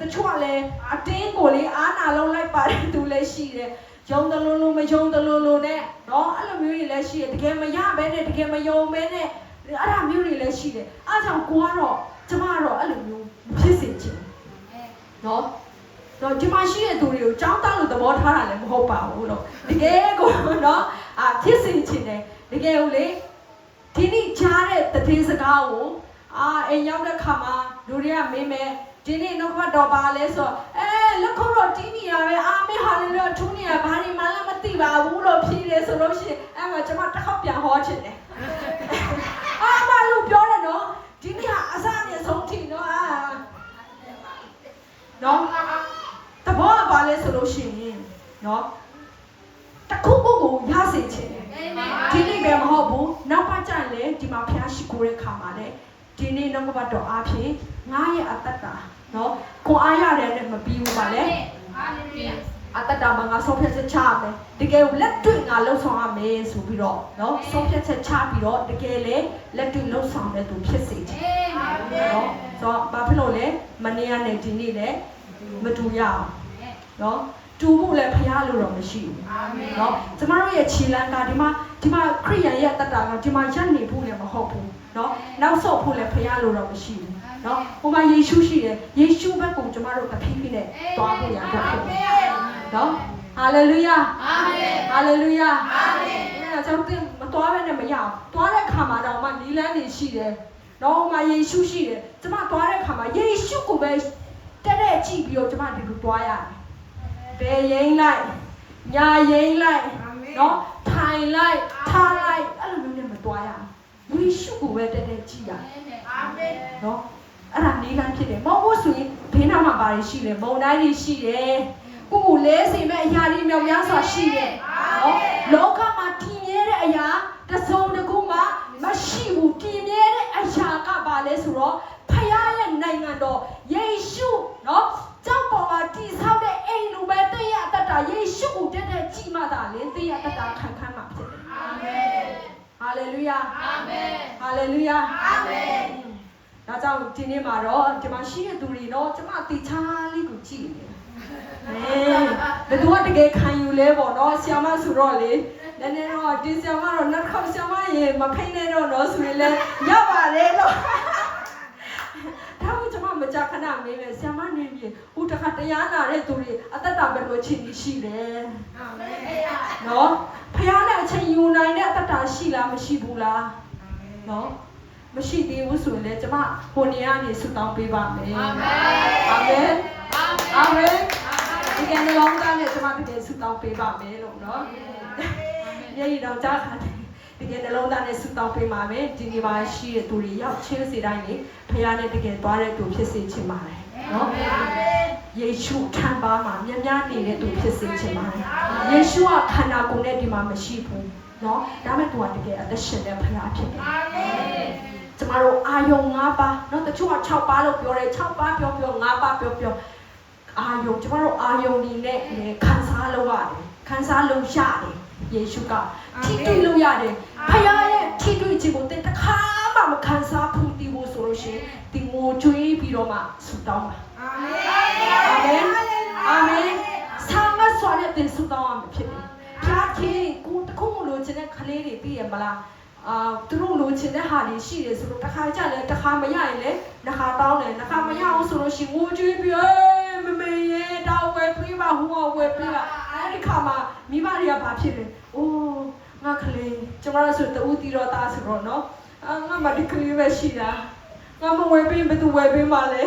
တချို့ကလည်းအတင်းကိုလေအားနာလုံးလိုက်ပါတယ်သူလည်းရှိတယ်ယုံတယ်လို့မယုံတယ်လို့နဲ့နော်အဲ့လိုမျိုးတွေလည်းရှိတယ်တကယ်မရဘဲနဲ့တကယ်မယုံဘဲနဲ့အဲ့ဒါမျိုးတွေလည်းရှိတယ်အားကြောင့်ကိုကတော့ကျမကတော့အဲ့လိုမျိုးဖြစ်စေချင်နော်တော့ဒီမှာရှိတဲ့သူတွေကိုကြောင်းတောက်လို့သဘောထားတာလည်းမဟုတ်ပါဘူးလို့တကယ်ကိုနော်ဖြစ်စေချင်တယ်တကယ်ကိုလေဒီနေ့ကြားတဲ့တည်စကားကိုအိမ်ရောက်တဲ့ခါမှာလူတွေကမင်းမဲဒီနေ့နှုတ်ဘတ်တော်ပါလဲဆိုလက်ခုပ်တော့တီးနေရပဲအာမင်ဟာလေလုယာထူးနေရဘာဒီမှလည်းမသိပါဘူးလို့ဖြေတယ်ဆိုလို့ရှိရင်အဲ့မှာကျွန်မတစ်ခေါက်ပြန်ဟောချင်တယ်မလို့ပြောတယ်နော်ဒီနေ့ကအစနဲ့ဆုံးထိနော်နော်တဘောကပါလဲဆိုလို့ရှိရင်နော်တခုခုကိုရစေချင်တယ်ဒီနေ့ပဲမဟုတ်ဘူးနောက်ပတ်ကြရင်လေဒီမှာဖျားရှိခိုးတဲ့ခါမှာလေဒီနေ့နှုတ်ဘတ်တော်အားဖြင့်ငါရဲ့အတ္တတာနော်ကိုအားရတယ်နဲ့မပြီးဘူးပါလေအတ္တတာမှာငါဆုံးဖြတ်ချက်ချရမယ်တကယ်လက်တွေ့ငါလှုပ်ဆောင်ရမယ်ဆိုပြီးတော့နော်ဆုံးဖြတ်ချက်ချပြီးတော့တကယ်လေလက်တွေ့လှုပ်ဆောင်တဲ့သူဖြစ်စေချင်နော်ဆိုတော့ဘာဖြစ်လို့လဲမနေ့ကနဲ့ဒီနေ့လည်းမတူရအောင်နော်တူဖို့လည်းဖရားလို့တော့မရှိဘူးနော်ကျမတို့ရဲ့ခြေလမ်းကဒီမှာခရိယန်ရဲ့တတ်တာကဒီမှာရပ်နေဖို့လည်းမဟုတ်ဘူးနော်နောက်ဆုတ်ဖို့လည်းဖရားလို့တော့မရှိဘူးနော်ဟိုမှာယေရှုရှိတယ်ယေရှုဘက်ကိုကျမတို့တဖြည်းဖြည်းနဲ့သွားဖို့ရတော့ဖြစ်တယ်နော်ဟာလေလုယာအာမင်ဟာလေလုယာအာမင်အဲ့ဒါကြောင့်မသွားဘဲနဲ့မရအောင်သွားတဲ့ခါမှာတော့မှနီလန်းနေရှိတယ်နော်ဟိုမှာယေရှုရှိတယ်ကျမသွားတဲ့ခါမှာယေရှုကိုပဲတဲ့ကြည့်ပြီးတော့ကျမဒီလိုသွားရတယ်ဘယ်ရင်လိုက်ညာရင်လိုက်နော်ထိုင်လိုက်ထားလိုက်အဲ့လိုမျိုးနဲ့မသွားရဘူးယေရှုကိုပဲတဲ့ကြည့်ရတယ်အာမင်နော်အဲ့ဒါနီးလန်းဖြစ်တယ်မဟုတ်ဘူးဆိုရင်ဘေးနားမှာဘာတွေရှိလဲမုန်တိုင်းတွေရှိတယ်ကိုယ်လဲစိမ်မဲ့အရာတွေမြောက်များစွာရှိတယ်နော်လောကမှာတည်မြဲတဲ့အရာတစ်စုံတစ်ခုမှမရှိဘူးတည်မြဲတဲ့အရာကဘာလဲဆိုတော့ဖခင်ရဲ့နိုင်ငံတော်ယေရှုနော်ကြောက်ပေါ်မှာတည်ဆောက်တဲ့အိမ်လူပဲတည့်ရတတ်တာယေရှုကိုတက်တဲ့ကြည်မှသာလေတည့်ရတတ်တာခံခန်းမှာဖြစ်တယ်အာမင်ဟာလေလုယာအာမင်ဟာလေလုယာအာမင်ဒါကြောင့်ဒီနေ့မှာတော့ဒီမှာရှိတဲ့သူတွေတော့ကျမတိချာလေးကိုကြည့်နေဘယ်သူကတကယ်ခံယူလဲပေါ့နော်ဆရာမဆိုတော့လေနည်းနည်းတော့ဒီဆရာမတော့နောက်ခေါက်ဆရာမရေမဖိနေတော့နော်ဆိုရင်လည်းရပါတယ်လို့ဒါမှကျမမကြခဏမေးမယ်ဆရာမနေပြီဟိုတခါတရားနာတဲ့သူတွေအသက်တာပဲလို့ချင်းရှိတယ်အာမင်နော်ဖခင်နဲ့အချိန်ယူနိုင်တဲ့အသက်တာရှိလားမရှိဘူးလားနော်မရှိသေးဘူးဆိုရင်လည်းကျမဟိုနေရာနေဆုတောင်းပေးပါမယ်အာမင်အာမင်အာမင်ဒီကနေ့လောင်းသားနဲ့ကျမတကယ်ဆုတောင်းပေးပါမယ်လို့နော်မျက်ရည်တော့ကြားခါတယ်ဒီကနေ့လုံးသားနဲ့ဆုတောင်းပေးပါမယ်ဒီနေ့မှာရှိတဲ့သူတွေရောက်ချင်းစီတိုင်းနေဖခင်နဲ့တကယ်သွားတဲ့သူဖြစ်စေချင်ပါတယ်နော်ယေရှုထံပါမှာမြများနေတဲ့သူဖြစ်စေချင်ပါတယ်ယေရှုကခန္ဓာကိုယ်နဲ့ဒီမှာမရှိဘူးနော်ဒါမဲ့သူကတကယ်အသက်ရှင်တဲ့ဖခင်ဖြစ်တယ်အာမင်ကျမတို့အာယုံ၅ပါးနော်တချို့က6ပါးလို့ပြောတယ်6ပါးပြော5ပါးပြောအာယုံကျမတို့အာယုံဒီနဲ့ခံစားလို့ရတယ်ခံစားလို့ရတယ်ယေရှုကထိတွေ့လို့ရတယ်ဖခင်ရဲ့ထိတွေ့ခြင်းကိုတခါမှမခံစားဘူးဒီကိုဆိုလို့ရှိရင်ဒီငိုကြွေးပြီးတော့မှဆုတောင်းပါအာမင်အာမင်အာမင်ဆာမဆွာနဲ့တင်ဆုတောင်းရမှာဖြစ်တယ်ဖခင်ကိုတခုမလို့ခြင်းတဲ့ကလေးတွေသိရမလားသူတို့လိုချင်တဲ့ဟာတွေရှိတယ်ဆိုတော့တစ်ခါကြလဲတစ်ခါမရရင်လေတစ်ခါတောင်းတယ်တစ်ခါမရအောင်ဆိုလို့ရှိရင်ငိုကြွေးပြီးမမေရဲ့တောင်းဝဲပြီးပါဟိုဝဲပြီးပါအဲဒီခါမှာမိမတွေကဘာဖြစ်လဲအိုးငါကလေးကျမတို့ဆိုတူတီတော့တာဆိုတော့နော်ငါမဒီကလေးပဲရှိတာငါမဝဲပြီးဘယ်သူဝဲပြီးမှလဲ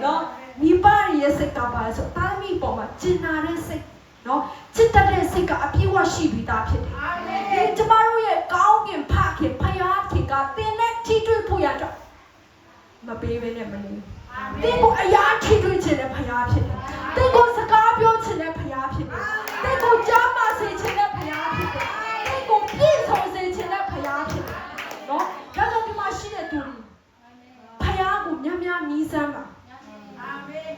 နော်မိဘရဲ့စိတ်ကပါဆိုတာမိပေါ်မှာကျင်နာတဲ့စိတ်နော်ချစ်တဲ့စိတ်ကအပြည့်အဝရှိပြီးသားဖြစ်တယ်အာမင်ဒီကျမတို့ရဲ့ကောင်းကင်ဖခင်ဖယားခင်ကတင်းနဲ့ထိတွေ့ဖို့ရတော့မပေးဘဲနဲ့မနေအာမင်တင်းကိုအရာထိတွေ့ခြင်းနဲ့ဖယားဖြစ်တယ်တင်းကိုစကားပြောခြင်းနဲ့ဖယားဖြစ်တယ်တင်းကိုကြားမစေခြင်းနဲ့ဖယားဖြစ်တယ်တင်းကိုပြည့်စုံစေခြင်းနဲ့ဖယားဖြစ်တယ်နော်ဒါကြောင့်ဒီမှာရှိတဲ့သူတွေဖယားကိုများများနီးစမ်းပါအာမင်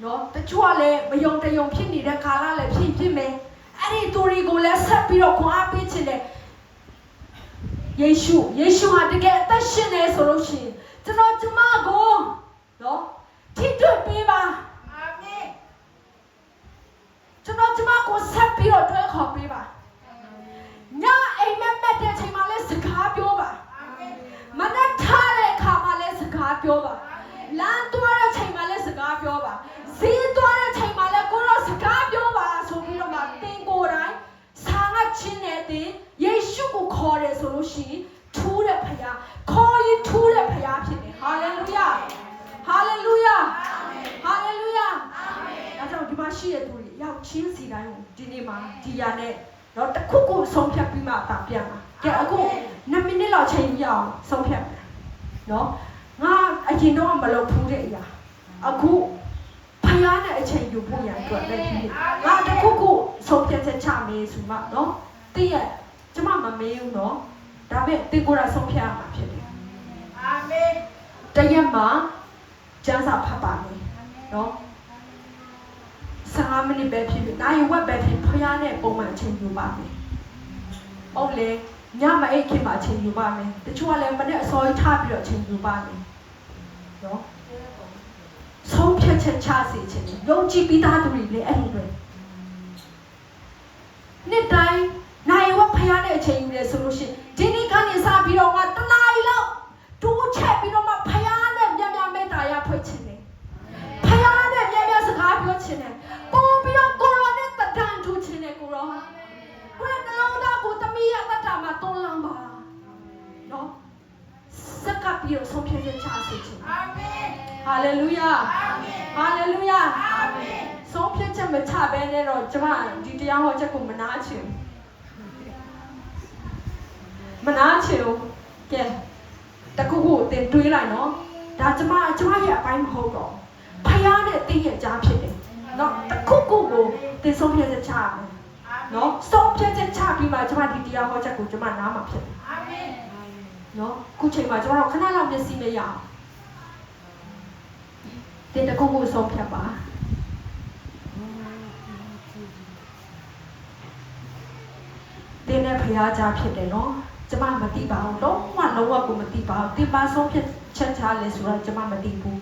နော်တချို့ကလည်းမယုံတယုံဖြစ်နေတဲ့ခါလာလည်းဖြစ်မယ်အဲ့ဒီသူတွေကိုလည်းဆက်ပြီးတော့ခွန်အားပေးခြင်းနဲ့ယေရှုဟာတကယ်အသက်ရှင်နေဆိုလို့ရှိရင်ကျွန်တော်ကျမကိုနော်ထိတွေ့ပေးပါ ခေါ်ပေးပါညအိမ်မက်တဲ့ချိန်မှာလဲစကားပြောပါမနက်ထားတဲ့အခါမှာလဲစကားပြောပါလမ်းသွားတဲ့ချိန်မှာလဲစကားပြောပါဈေးသွားတဲ့ချိန်မှာလဲကိုရောစကားပြောပါဆိုပြီးတော့မှတင်ကိုယ်တိုင်စာငတ်ချင်းနဲ့တင်ယေရှုကိုခေါ်တယ်ဆိုလို့ရှိရင်ထူးတဲ့ဖခင်ခေါ်ရင်ထူးတဲ့ဖခင်ဖြစ်တယ်ဟာလေလုယာဟာလေလုယာဟာလေလုယာဒါကြောင့်ဒီမှာရှိတဲ့သူတွေရောက်ချင်းစီတိုင်းကိုဒီနေ့မှာဒီရနဲ့တော့တစ်ခုခုဆုံးဖြတ်ပြီးမှတာပြန်ပါကဲအခု2မိနစ်လောက်ချိန်ရအောင်ဆုံးဖြတ်မယ်နော်ငါအရင်တော့မလုပ်ဘူးတဲ့အရာအခုဖယားနဲ့အချိန်ယူဖို့ရန်အတွက်လည်းဒီငါတစ်ခုခုဆုံးဖြတ်ချက်ချမေးဆိုမှနော်တည့်ရကျမမမေးဘူးနော်ဒါပေမဲ့တင်ကိုယ်ကဆုံးဖြတ်ရမှာဖြစ်တယ်အာမင်တရက်မှာကျမ်းစာဖတ်ပါမယ်နော်15မိနစ်ပဲဖြစ်ဖြစ်နိုင်ဝက်ပဲဖြစ်ဖယားနဲ့ပုံမှန်အချိန်ယူပါမယ်ဟုတ်လေညမအိတ်ခင်မှာအချိန်ယူပါမယ်တချို့ကလည်းမနေ့အစောကြီးထားပြီးတော့အချိန်ယူပါမယ်နော်ဆုံးဖြတ်ချက်ချစေချင်တယ်ယုံကြည်ပြီးသားသူတွေလည်းအဲ့ဒီပဲနေ့တိုင်းနိုင်ဝက်ဖယားနဲ့အချိန်ယူတယ်ဆိုလို့ရှိရင်ဒီနေ့ကနေစပြီးတော့ငါတနားရီလောက်တိုးချက်ပြီးတော့မှဖယားနဲ့မြန်မြန်မေတ္တာရဖွင့်ချင်တယ်ဖယားနဲ့မြန်မြန်စကားပြောချင်တယ်ပို့ပြီးတော့ကိုရောနဲ့တဒန်ထူချင်တယ်ကိုရောကိုယ်နှလုံးသားကိုတမီးရတတ်တာမှာတွန်းလန်းပါနော်စကပ်ပြီးတော့ဆုံးဖြတ်ချက်ချစေချင်တယ်အာမင်ဟာလေလုယာအာမင်ဟာလေလုယာအာမင်ဆုံးဖြတ်ချက်မချဘဲနဲ့တော့ကျမဒီတရားဟောချက်ကိုမနာချင်မနာချင်ဘူးကဲတခုခုတင်တွေးလိုက်နော်ဒါကျမရဲ့အပိုင်းမဟုတ်တော့ဖယားနဲ့တင်းရဲ့ကြားဖြစ်တယ်နော်တခုခုကိုတင်ဆုံးဖြတ်ချက်ချရမယ်နော်ဆုံးဖြတ်ချက်ချပြီးမှကျမဒီတရားဟောချက်ကိုကျမနားမှာဖြစ်တယ်အာမင်နော်ခုချိန်မှာကျမတို့ခဏလောက်မျက်စိမရအောင်တင်တခုခုဆုံးဖြတ်ပါတင်းနဲ့ဖယားကြားဖြစ်တယ်နော်ကျမမသိပါဘူးလုံးဝကိုမသိပါဘူးတင်ပါဆုံးဖြတ်ချက်ချလဲဆိုတော့ကျမမသိဘူး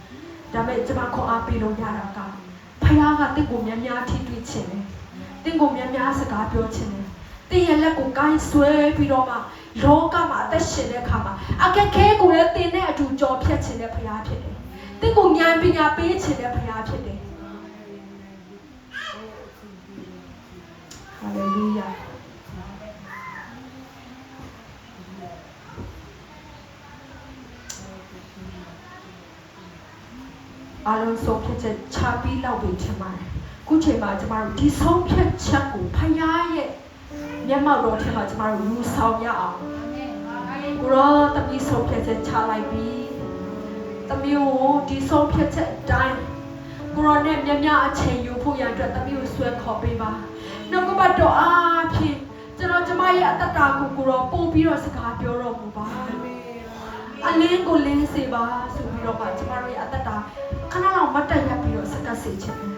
ဒါပေမဲ့ကျမခေါ်အားပေးလို့ရတာကဖယားကတင့်ကိုများများထိတွေ့ခြင်းတယ်တင့်ကိုများများစကားပြောခြင်းတယ်တင်ရဲ့လက်ကိုကိုင်းဆွဲပြီးတော့မှလောကမှာအသက်ရှင်တဲ့အခါမှာအခက်ခဲကိုလည်းတင်နဲ့အတူကြော်ဖြတ်ခြင်းတဲ့ဖယားဖြစ်တယ်တင့်ကိုဉာဏ်ပညာပေးခြင်းတဲ့ဖယားဖြစ်တယ်ဟာလေလုယာအားလုံးဆုံးဖြတ်ချက်ချပြီးလောက်ပြီထင်ပါတယ်ခုချိန်မှာကျမတို့ဒီဆုံးဖြတ်ချက်ကိုဖယားရဲ့မျက်မှောက်တော်ထဲမှာကျမတို့လူဆောင်ရအောင်ကိုရောတမီးဆုံးဖြတ်ချက်ချလိုက်ပြီတမီးကိုဒီဆုံးဖြတ်ချက်အတိုင်းကိုရောနဲ့မြတ်မြတ်အချိန်ယူဖို့ရန်အတွက်တမီးကိုဆွဲခေါ်ပေးပါနှုတ်ကပတ်တော်အားဖြင့်ကျွန်တော်ကျမရဲ့အတ္တတာကိုကိုရောပို့ပြီးတော့စကားပြောတော်မူပါအလင်းကိုလင်းစေပါဆိုပြီးတော့မှကျမတို့ရဲ့အတ္တတာခဏလောက်မတ်တက်ရပြီးတော့စကတ်စေချင်တယ်